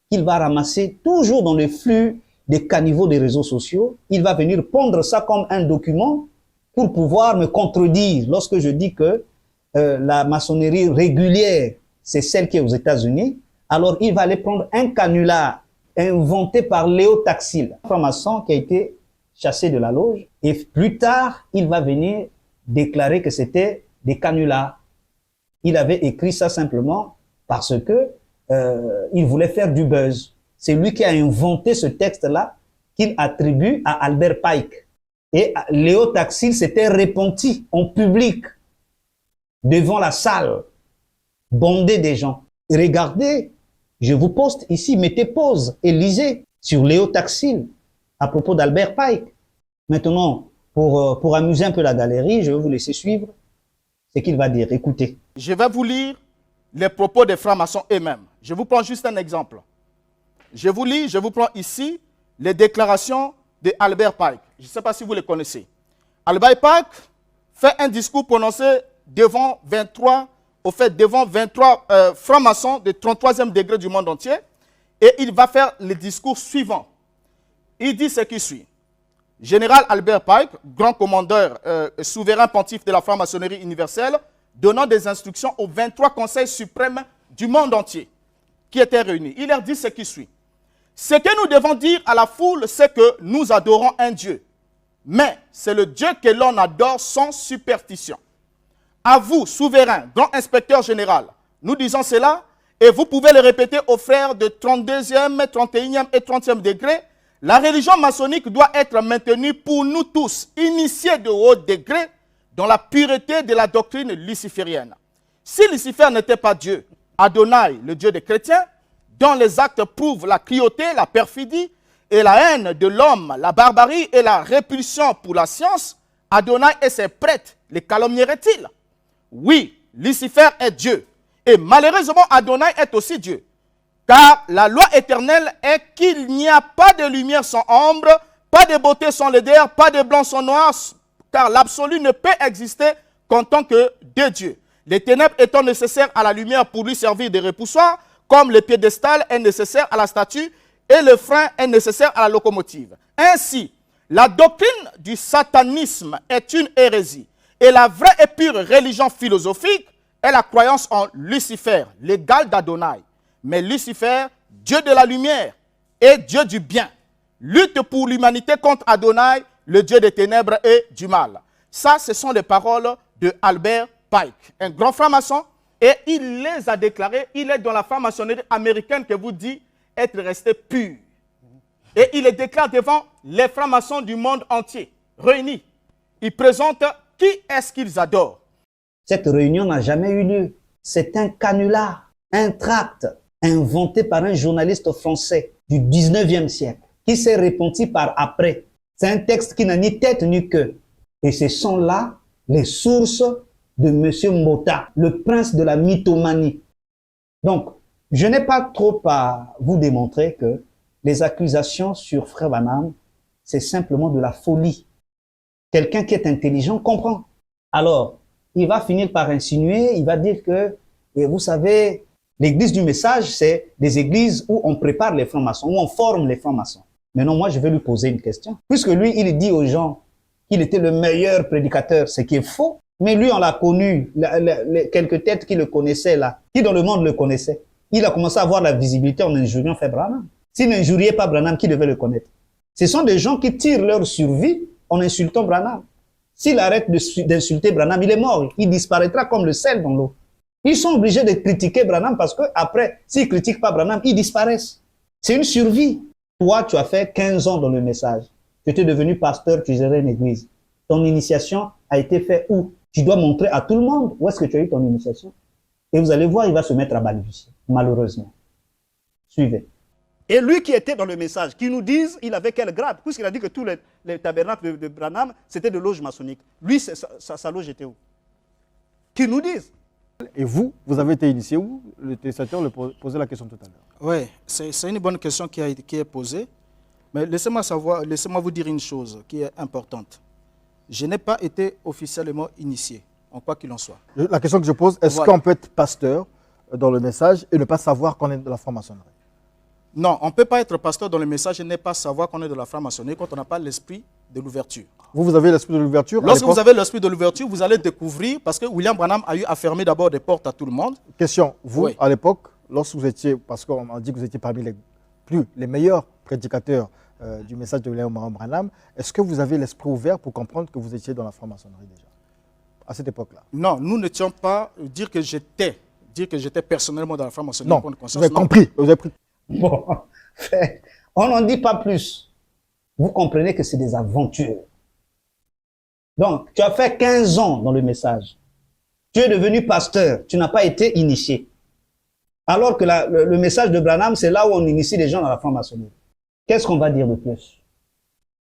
qu'il va ramasser toujours dans le flux des caniveaux des réseaux sociaux. Il va venir pondre ça comme un document pour pouvoir me contredire lorsque je dis que la maçonnerie régulière, c'est celle qui est aux États-Unis. Alors, il va aller prendre un canular inventé par Léo Taxil, un franc-maçon qui a été chassé de la loge. Et plus tard, il va venir déclarer que c'était des canulars. Il avait écrit ça simplement parce que il voulait faire du buzz. C'est lui qui a inventé ce texte-là qu'il attribue à Albert Pike. Et Léo Taxil s'était repenti en public devant la salle, bondée des gens. Regardez, je vous poste ici, mettez pause et lisez sur Léo Taxil à propos d'Albert Pike. Maintenant, pour amuser un peu la galerie, je vais vous laisser suivre ce qu'il va dire. Écoutez. Je vais vous lire les propos des francs-maçons eux-mêmes. Je vous prends juste un exemple. Je vous prends ici les déclarations de Albert Pike. Je ne sais pas si vous les connaissez. Albert Pike fait un discours prononcé devant 23 francs-maçons de 33e degré du monde entier. Et il va faire le discours suivant. Il dit ce qui suit. Général Albert Pike, grand commandeur souverain pontife de la franc-maçonnerie universelle, donnant des instructions aux 23 conseils suprêmes du monde entier qui étaient réunis. Il leur dit ce qui suit. Ce que nous devons dire à la foule, c'est que nous adorons un Dieu. Mais c'est le Dieu que l'on adore sans superstition. À vous, souverain, grand inspecteur général, nous disons cela et vous pouvez le répéter aux frères de 32e, 31e et 30e degré. La religion maçonnique doit être maintenue pour nous tous, initiés de haut degré, dans la pureté de la doctrine luciférienne. Si Lucifer n'était pas Dieu, Adonai, le Dieu des chrétiens, dont les actes prouvent la cruauté, la perfidie et la haine de l'homme, la barbarie et la répulsion pour la science, Adonai et ses prêtres les calomnieraient-ils? Oui, Lucifer est Dieu. Et malheureusement, Adonai est aussi Dieu. Car la loi éternelle est qu'il n'y a pas de lumière sans ombre, pas de beauté sans laideur, pas de blanc sans noir, car l'absolu ne peut exister qu'en tant que de Dieu. Les ténèbres étant nécessaires à la lumière pour lui servir de repoussoir, comme le piédestal est nécessaire à la statue et le frein est nécessaire à la locomotive. Ainsi, la doctrine du satanisme est une hérésie et la vraie et pure religion philosophique est la croyance en Lucifer, l'égal d'Adonai. Mais Lucifer, Dieu de la lumière et Dieu du bien, lutte pour l'humanité contre Adonai, le Dieu des ténèbres et du mal. Ça, ce sont les paroles de Albert Pike, un grand franc-maçon, et il les a déclarées. Il est dans la franc-maçonnerie américaine que vous dit être resté pur. Et il les déclare devant les francs-maçons du monde entier, réunis. Il présente qui est-ce qu'ils adorent. Cette réunion n'a jamais eu lieu. C'est un canular, un tract inventé par un journaliste français du 19e siècle qui s'est répandu par après. C'est un texte qui n'a ni tête ni queue. Et ce sont là les sources de M. Mota, le prince de la mythomanie. Donc, je n'ai pas trop à vous démontrer que les accusations sur Frère Branham, c'est simplement de la folie. Quelqu'un qui est intelligent comprend. Alors, il va finir par insinuer, il va dire que, et vous savez, l'église du message, c'est des églises où on prépare les francs-maçons, où on forme les francs-maçons. Maintenant, moi, je vais lui poser une question. Puisque lui, il dit aux gens qu'il était le meilleur prédicateur, ce qui est faux, mais lui, on l'a connu, quelques têtes qui le connaissaient là, qui dans le monde le connaissaient. Il a commencé à avoir la visibilité en injuriant Frère Branham. S'il n'injuriait pas Branham, qui devait le connaître? Ce sont des gens qui tirent leur survie en insultant Branham. S'il arrête d'insulter Branham, il est mort. Il disparaîtra comme le sel dans l'eau. Ils sont obligés de critiquer Branham parce que après, s'ils ne critiquent pas Branham, ils disparaissent. C'est une survie. Toi, tu as fait 15 ans dans le message. Tu étais devenu pasteur, tu gérais une église. Ton initiation a été faite où? Tu dois montrer à tout le monde où est-ce que tu as eu ton initiation. Et vous allez voir, il va se mettre à balbutier, malheureusement. Suivez. Et lui qui était dans le message, qui nous dise il avait quel grade, puisqu'il a dit que tous les tabernacles de Branham, c'était de loges maçonniques. Lui, sa loge était où? Qui nous dise. Et vous, vous avez été initié où? Le téléspectateur le posait la question tout à l'heure. Oui, c'est une bonne question qui est posée. Mais laissez-moi vous dire une chose qui est importante. Je n'ai pas été officiellement initié, en quoi qu'il en soit. La question que je pose, est-ce qu'on peut être pasteur dans le message et ne pas savoir qu'on est de la franc-maçonnerie? Non, on ne peut pas être pasteur dans le message et ne pas savoir qu'on est de la franc-maçonnerie quand on n'a pas l'esprit de l'ouverture. Vous avez l'esprit de l'ouverture? Lorsque vous avez l'esprit de l'ouverture, vous allez découvrir, parce que William Branham a eu à fermer d'abord des portes à tout le monde. Question, vous, oui. À l'époque, lorsque vous étiez, parce qu'on m'a dit que vous étiez parmi les meilleurs prédicateurs du message de William Branham, est-ce que vous avez l'esprit ouvert pour comprendre que vous étiez dans la franc-maçonnerie déjà, à cette époque-là? Non, nous n'étions pas, dire que j'étais personnellement dans la franc-maçonnerie. Non, vous avez compris, vous avez pris. Bon, on n'en dit pas plus. Vous comprenez que c'est des aventures. Donc, tu as fait 15 ans dans le message. Tu es devenu pasteur, tu n'as pas été initié. Alors que le message de Branham, c'est là où on initie les gens dans la franc-maçonnerie. Qu'est-ce qu'on va dire de plus?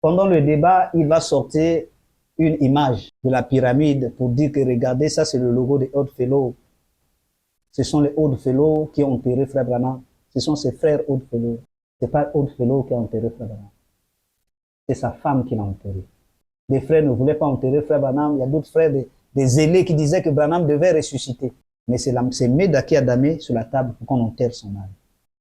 Pendant le débat, il va sortir une image de la pyramide pour dire que regardez, ça c'est le logo des Odd Fellows. Ce sont les Odd Fellows qui ont enterré Frère Branham. Ce sont ses frères Odd Fellows. Ce n'est pas Odd Fellow qui a enterré Frère Branham. C'est sa femme qui l'a enterré. Les frères ne voulaient pas enterrer Frère Branham. Il y a d'autres frères, des zélés qui disaient que Branham devait ressusciter. Mais c'est Méda qui a damé sur la table pour qu'on enterre son âme.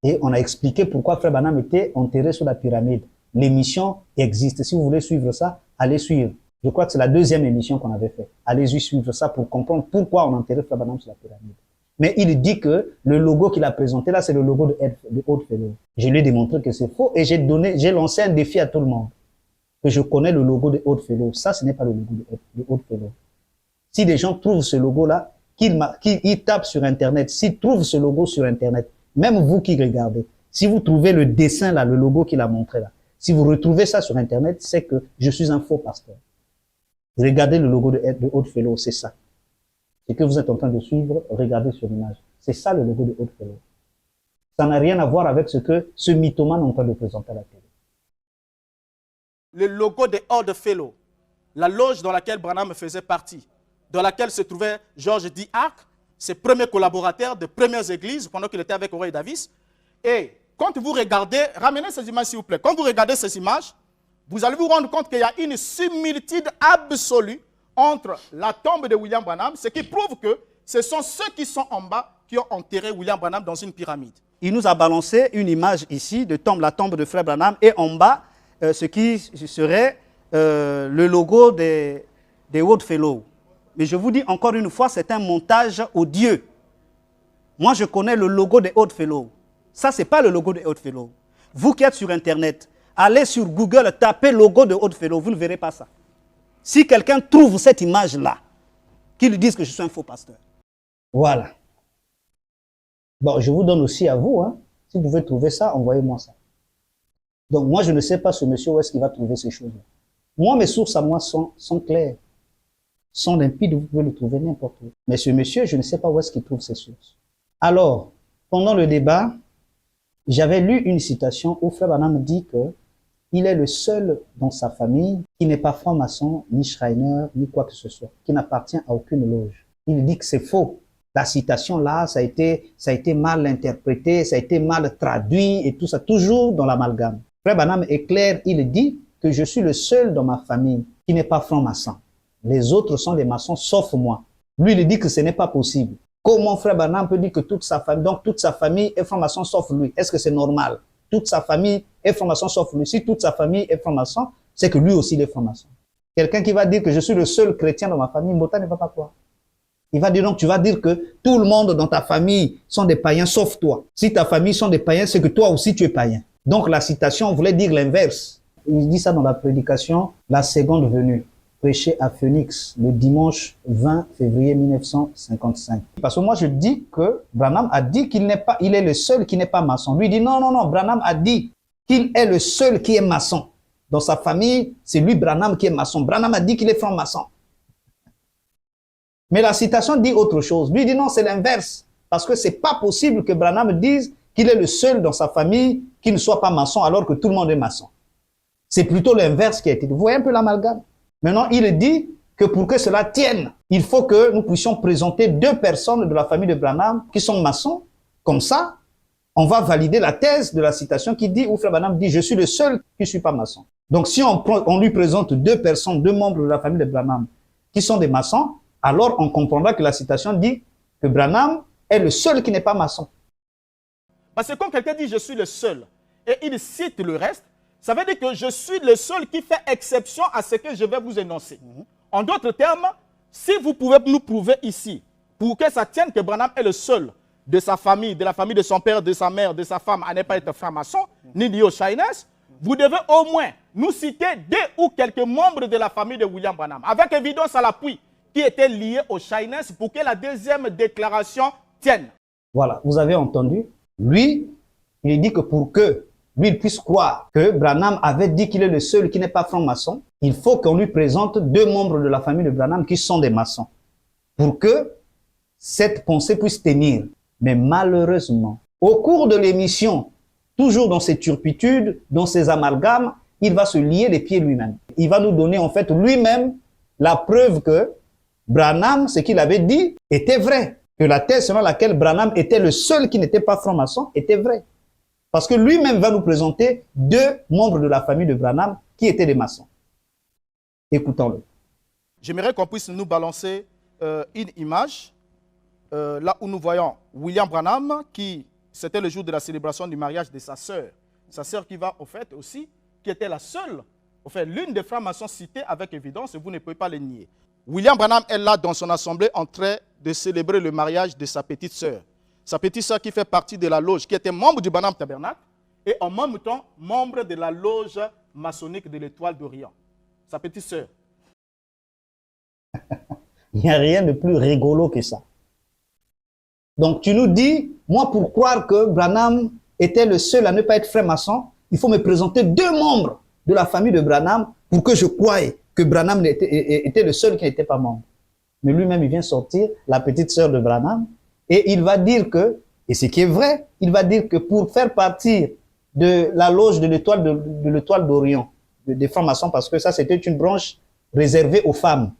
Et on a expliqué pourquoi Frère Branham était enterré sous la pyramide. L'émission existe. Si vous voulez suivre ça, allez suivre. Je crois que c'est la deuxième émission qu'on avait fait. Allez-y suivre ça pour comprendre pourquoi on enterrait Frère Branham sous la pyramide. Mais il dit que le logo qu'il a présenté là, c'est le logo de Odd Fellow. Je lui ai démontré que c'est faux et j'ai lancé un défi à tout le monde. Que je connais le logo de Odd Fellow. Ça, ce n'est pas le logo de Odd Fellow. Si des gens trouvent ce logo-là, qu'ils tapent sur Internet, s'ils trouvent ce logo sur Internet, même vous qui regardez, si vous trouvez le dessin là, le logo qu'il a montré là, si vous retrouvez ça sur Internet, c'est que je suis un faux pasteur. Regardez le logo de Odd Fellow, c'est ça. Ce que vous êtes en train de suivre, regardez sur l'image. C'est ça le logo de Odd Fellow. Ça n'a rien à voir avec ce que ce mythomane est en train de présenter à la télé. le logo des Odd Fellows, la loge dans laquelle Branham faisait partie, dans laquelle se trouvait George D. Ark, ses premiers collaborateurs des premières églises pendant qu'il était avec Oral Davis. Et quand vous regardez, ramenez ces images s'il vous plaît, quand vous regardez ces images, vous allez vous rendre compte qu'il y a une similitude absolue entre la tombe de William Branham, ce qui prouve que ce sont ceux qui sont en bas qui ont enterré William Branham dans une pyramide. Il nous a balancé une image ici de la tombe de Frère Branham et en bas, ce qui serait le logo des Odd Fellows. Mais je vous dis encore une fois, c'est un montage odieux. Moi, je connais le logo des Odd Fellows. Ça, ce n'est pas le logo des Odd Fellows. Vous qui êtes sur Internet, allez sur Google, tapez logo de Odd Fellows, vous ne verrez pas ça. Si quelqu'un trouve cette image-là, qu'il dise que je suis un faux pasteur. Voilà. Bon, je vous donne aussi à vous, hein. Si vous pouvez trouver ça, envoyez-moi ça. Donc, moi, je ne sais pas ce monsieur où est-ce qu'il va trouver ces choses-là. Moi, mes sources à moi sont claires, sont limpides, vous pouvez le trouver n'importe où. Mais ce monsieur, je ne sais pas où est-ce qu'il trouve ses sources. Alors, pendant le débat, j'avais lu une citation où Frère Branham dit que il est le seul dans sa famille qui n'est pas franc-maçon, ni Schreiner, ni quoi que ce soit, qui n'appartient à aucune loge. Il dit que c'est faux. La citation là, ça a été mal interprété, ça a été mal traduit et tout ça, toujours dans l'amalgame. Frère Branham est clair, il dit que je suis le seul dans ma famille qui n'est pas franc-maçon. Les autres sont des maçons, sauf moi. Lui, il dit que ce n'est pas possible. Comment Frère Branham peut dire que toute sa famille est franc-maçon sauf lui? Est-ce que c'est normal? Toute sa famille est franc-maçon sauf lui. Si toute sa famille est franc-maçon, c'est que lui aussi il est franc-maçon. Quelqu'un qui va dire que je suis le seul chrétien dans ma famille, Mbota ne va pas croire. Il va dire donc, tu vas dire que tout le monde dans ta famille sont des païens sauf toi. Si ta famille sont des païens, c'est que toi aussi tu es païen. Donc la citation voulait dire l'inverse. Il dit ça dans la prédication, la seconde venue, prêchée à Phoenix le dimanche 20 février 1955. Parce que moi je dis que Branham a dit qu'il n'est pas, il est le seul qui n'est pas maçon. Lui dit non, Branham a dit qu'il est le seul qui est maçon. Dans sa famille, c'est lui Branham qui est maçon. Branham a dit qu'il est franc-maçon. Mais la citation dit autre chose. Lui dit non, c'est l'inverse. Parce que c'est pas possible que Branham dise qu'il est le seul dans sa famille qui ne soit pas maçon alors que tout le monde est maçon. C'est plutôt l'inverse qui a été dit. Vous voyez un peu l'amalgame? Maintenant, il dit que pour que cela tienne, il faut que nous puissions présenter 2 personnes de la famille de Branham qui sont maçons. Comme ça, on va valider la thèse de la citation qui dit, où Frère Branham dit, je suis le seul qui ne suis pas maçon. Donc si on lui présente 2 personnes, 2 membres de la famille de Branham qui sont des maçons, alors on comprendra que la citation dit que Branham est le seul qui n'est pas maçon. Parce que quand quelqu'un dit je suis le seul et il cite le reste, ça veut dire que je suis le seul qui fait exception à ce que je vais vous énoncer. En d'autres termes, si vous pouvez nous prouver ici, pour que ça tienne que Branham est le seul de sa famille, de la famille de son père, de sa mère, de sa femme, à ne pas être franc-maçon, ni lié au Shiners, vous devez au moins nous citer 2 ou quelques membres de la famille de William Branham, avec évidence à l'appui, qui étaient liés au Shiners pour que la deuxième déclaration tienne. Voilà, vous avez entendu. Lui, il dit que pour que lui il puisse croire que Branham avait dit qu'il est le seul qui n'est pas franc-maçon, il faut qu'on lui présente 2 membres de la famille de Branham qui sont des maçons, pour que cette pensée puisse tenir. Mais malheureusement, au cours de l'émission, toujours dans ses turpitudes, dans ses amalgames, il va se lier les pieds lui-même. Il va nous donner en fait lui-même la preuve que Branham, ce qu'il avait dit, était vrai. Que la thèse selon laquelle Branham était le seul qui n'était pas franc-maçon était vraie. Parce que lui-même va nous présenter 2 membres de la famille de Branham qui étaient des maçons. Écoutons-le. J'aimerais qu'on puisse nous balancer une image, là où nous voyons William Branham, qui, c'était le jour de la célébration du mariage de sa sœur qui va au fait aussi, qui était la seule, au fait, l'une des francs-maçons citées avec évidence, et vous ne pouvez pas le nier. William Branham est là dans son assemblée en train de célébrer le mariage de sa petite sœur. Sa petite sœur qui fait partie de la loge, qui était membre du Branham Tabernacle et en même temps membre de la loge maçonnique de l'Étoile d'Orient. Sa petite sœur. Il n'y a rien de plus rigolo que ça. Donc tu nous dis, moi pour croire que Branham était le seul à ne pas être franc-maçon, il faut me présenter 2 membres de la famille de Branham pour que je croie que Branham était le seul qui n'était pas membre. Mais lui-même, il vient sortir la petite sœur de Branham et il va dire que, et ce qui est vrai, il va dire que pour faire partie de la loge de l'Étoile d'Orient, des francs-maçons parce que ça, c'était une branche réservée aux femmes.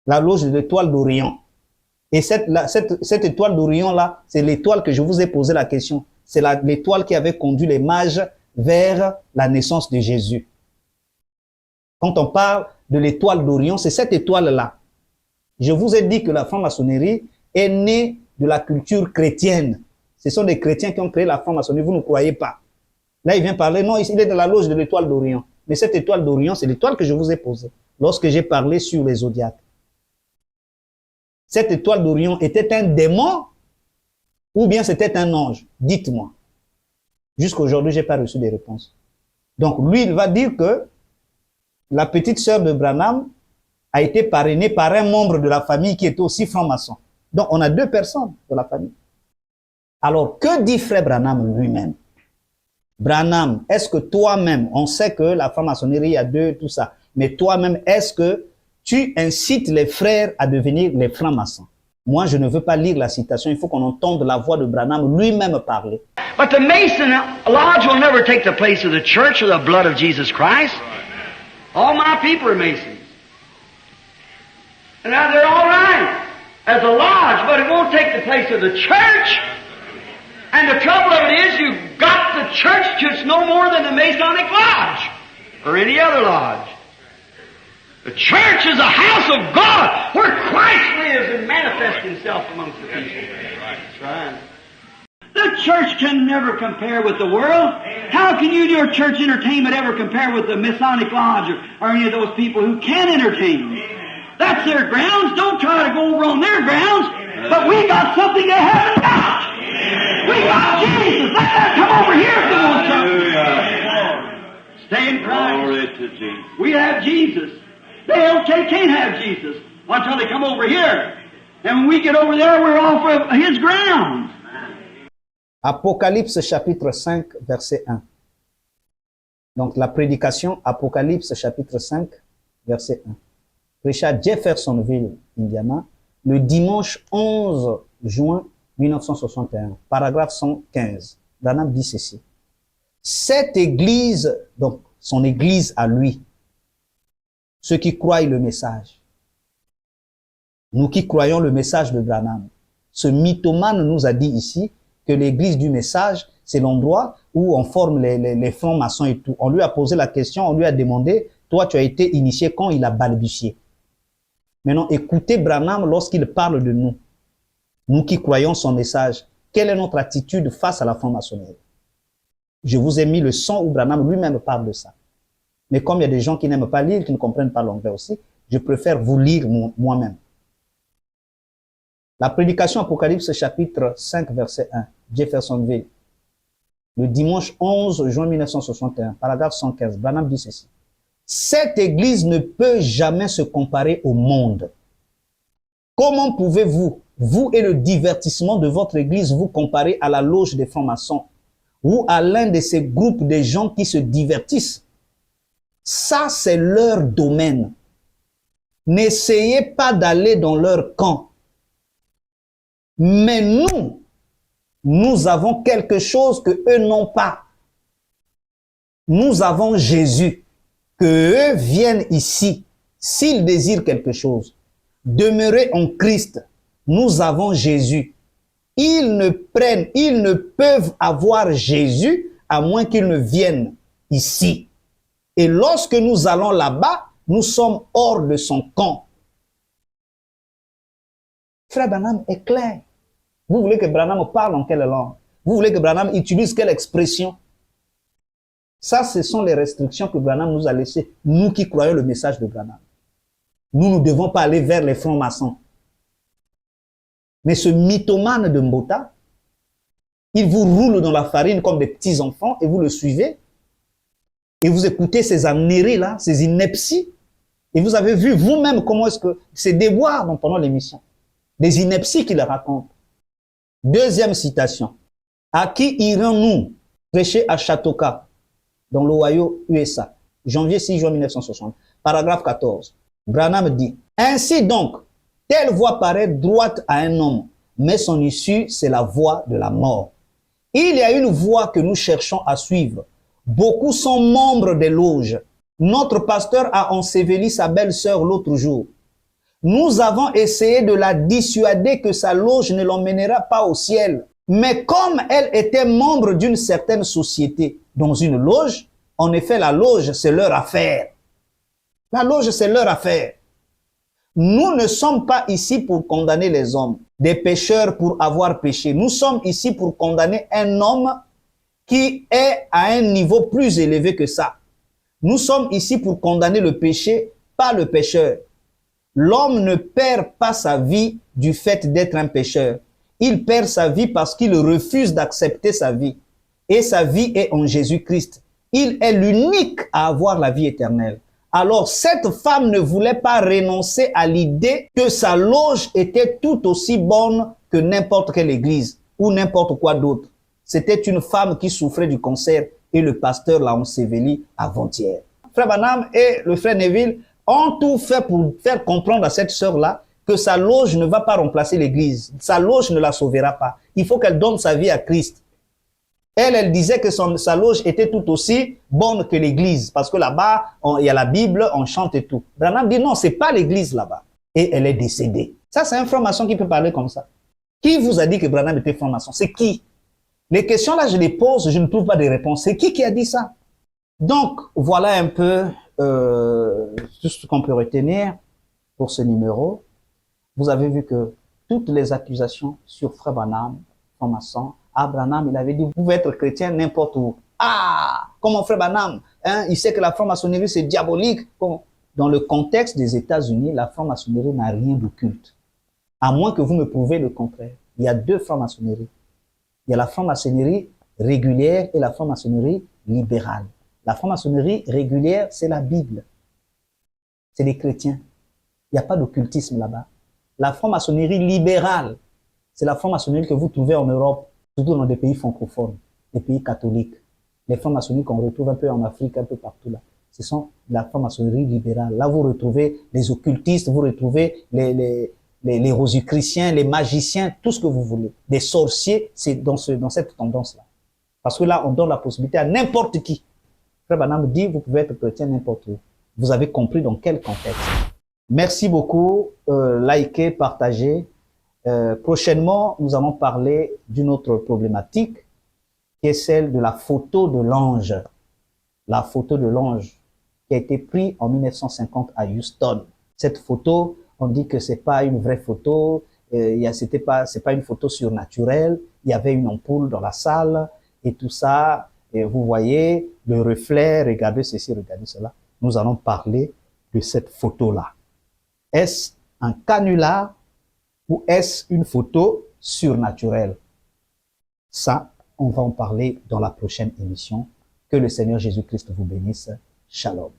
La loge de l'étoile d'Orient. Et cette étoile d'Orient-là, c'est l'étoile que je vous ai posé la question. C'est l'étoile qui avait conduit les mages vers la naissance de Jésus. Quand on parle de l'étoile d'Orient, c'est cette étoile-là. Je vous ai dit que la franc-maçonnerie est née de la culture chrétienne. Ce sont des chrétiens qui ont créé la franc-maçonnerie, vous ne croyez pas. Là, il vient parler, non, il est de la loge de l'étoile d'Orient. Mais cette étoile d'Orient, c'est l'étoile que je vous ai posée lorsque j'ai parlé sur les zodiaques. Cette étoile d'Orient était un démon ou bien c'était un ange? Dites-moi. Jusqu'à aujourd'hui, je n'ai pas reçu de réponse. Donc, lui, il va dire que la petite sœur de Branham a été parrainée par un membre de la famille qui était aussi franc-maçon. Donc, on a 2 personnes de la famille. Alors, que dit frère Branham lui-même? Branham, est-ce que toi-même, on sait que la franc-maçonnerie, il y a 2, tout ça, mais toi-même, est-ce que tu incites les frères à devenir les francs-maçons? Moi, je ne veux pas lire la citation, il faut qu'on entende la voix de Branham lui-même parler. But the Mason Lodge will never take the place of the church or the blood of Jesus Christ. All my people are Masons. And now they're all right as a lodge, but it won't take the place of the church. And the trouble of it is you've got the church just no more than the Masonic Lodge or any other lodge. The church is a house of God where Christ lives and manifests himself amongst the people. That's right. The church can never compare with the world. How can your church entertainment ever compare with the Masonic Lodge or any of those people who can entertain? That's their grounds. Don't try to go over on their grounds. But we got something they haven't got. We got Jesus. Let them come over here if they want something. Stay in Christ. We have Jesus. They can't have Jesus until they come over here. And when we get over there, we're off of his ground. Apocalypse chapitre 5, verset 1. Donc la prédication, Apocalypse chapitre 5, verset 1. Prêché à Jeffersonville, Indiana, le dimanche 11 juin 1961, paragraphe 115. Branham dit ceci. Cette église, donc son église à lui, ceux qui croient le message, nous qui croyons le message de Branham, ce mythomane nous a dit ici que l'église du message, c'est l'endroit où on forme les francs-maçons et tout. On lui a posé la question, on lui a demandé, toi tu as été initié quand? Il a balbutié. Maintenant, écoutez Branham lorsqu'il parle de nous. Nous qui croyons son message, quelle est notre attitude face à la franc-maçonnerie? Je vous ai mis le son où Branham lui-même parle de ça. Mais comme il y a des gens qui n'aiment pas lire, qui ne comprennent pas l'anglais aussi, je préfère vous lire moi-même. La prédication Apocalypse chapitre 5 verset 1, Jeffersonville, le dimanche 11 juin 1961, paragraphe 115, Branham dit ceci. Cette église ne peut jamais se comparer au monde. Comment pouvez-vous, vous et le divertissement de votre église, vous comparer à la loge des francs-maçons ou à l'un de ces groupes de gens qui se divertissent? Ça, c'est leur domaine. N'essayez pas d'aller dans leur camp. Mais nous avons quelque chose que eux n'ont pas. Nous avons Jésus. Que eux viennent ici, s'ils désirent quelque chose. Demeurer en Christ. Nous avons Jésus. Ils ne peuvent avoir Jésus à moins qu'ils ne viennent ici. Et lorsque nous allons là-bas, nous sommes hors de son camp. Frère Branham est clair. Vous voulez que Branham parle en quelle langue? Vous voulez que Branham utilise quelle expression? Ça, ce sont les restrictions que Branham nous a laissées, nous qui croyons le message de Branham. Nous ne devons pas aller vers les francs-maçons. Mais ce mythomane de Mbota, il vous roule dans la farine comme des petits enfants et vous le suivez. Et vous écoutez ces ameneries-là, ces inepties. Et vous avez vu vous-même comment est-ce que c'est déboire pendant l'émission. Des inepties qu'il raconte. Deuxième citation. À qui irons-nous prêcher à Chautauqua, dans l'Ohio, USA, janvier 6 juin 1960, paragraphe 14. Branham dit, ainsi donc, telle voie paraît droite à un homme, mais son issue, c'est la voie de la mort. Il y a une voie que nous cherchons à suivre. Beaucoup sont membres des loges. Notre pasteur a enseveli sa belle-sœur l'autre jour. Nous avons essayé de la dissuader que sa loge ne l'emmènera pas au ciel. Mais comme elle était membre d'une certaine société dans une loge, en effet, la loge, c'est leur affaire. La loge, c'est leur affaire. Nous ne sommes pas ici pour condamner les hommes, des pécheurs pour avoir péché. Nous sommes ici pour condamner un homme qui est à un niveau plus élevé que ça. Nous sommes ici pour condamner le péché, pas le pécheur. L'homme ne perd pas sa vie du fait d'être un pécheur. Il perd sa vie parce qu'il refuse d'accepter sa vie. Et sa vie est en Jésus-Christ. Il est l'unique à avoir la vie éternelle. Alors, cette femme ne voulait pas renoncer à l'idée que sa loge était tout aussi bonne que n'importe quelle église ou n'importe quoi d'autre. C'était une femme qui souffrait du cancer et le pasteur l'a enseveli avant-hier. Frère Branham et le frère Neville ont tout fait pour faire comprendre à cette sœur-là que sa loge ne va pas remplacer l'église. Sa loge ne la sauvera pas. Il faut qu'elle donne sa vie à Christ. Elle disait que sa loge était tout aussi bonne que l'église. Parce que là-bas, il y a la Bible, on chante et tout. Branham dit non, c'est pas l'église là-bas. Et elle est décédée. Ça, c'est un franc-maçon qui peut parler comme ça. Qui vous a dit que Branham était franc-maçon? C'est qui? Les questions là, je les pose, je ne trouve pas de réponse. C'est qui a dit ça? Donc, voilà un peu tout ce qu'on peut retenir pour ce numéro. Vous avez vu que toutes les accusations sur Frère Branham, franc-maçon, Branham, il avait dit, vous pouvez être chrétien n'importe où. Ah, comme mon frère Branham, hein, il sait que la franc-maçonnerie c'est diabolique. Dans le contexte des États-Unis, la franc-maçonnerie n'a rien d'occulte. À moins que vous me prouvez le contraire. Il y a deux francs-maçonneries. Il y a la franc-maçonnerie régulière et la franc-maçonnerie libérale. La franc-maçonnerie régulière, c'est la Bible. C'est les chrétiens. Il n'y a pas d'occultisme là-bas. La franc-maçonnerie libérale, c'est la franc-maçonnerie que vous trouvez en Europe, surtout dans des pays francophones, des pays catholiques. Les francs-maçonneries qu'on retrouve un peu en Afrique, un peu partout là. Ce sont la franc-maçonnerie libérale. Là, vous retrouvez les occultistes, vous retrouvez les rosicruciens, les magiciens, tout ce que vous voulez. Des sorciers, c'est dans cette tendance-là. Parce que là, on donne la possibilité à n'importe qui. Frère Branham dit, vous pouvez être chrétien n'importe où. Vous avez compris dans quel contexte. Merci beaucoup. Likez, partagez. Prochainement, nous allons parler d'une autre problématique qui est celle de la photo de l'ange. La photo de l'ange qui a été prise en 1950 à Houston. Cette photo, on dit que c'est pas une vraie photo, c'est pas une photo surnaturelle. Il y avait une ampoule dans la salle et tout ça. Et vous voyez le reflet. Regardez ceci, regardez cela. Nous allons parler de cette photo-là. Est-ce un canular ou est-ce une photo surnaturelle? Ça, on va en parler dans la prochaine émission. Que le Seigneur Jésus-Christ vous bénisse. Shalom.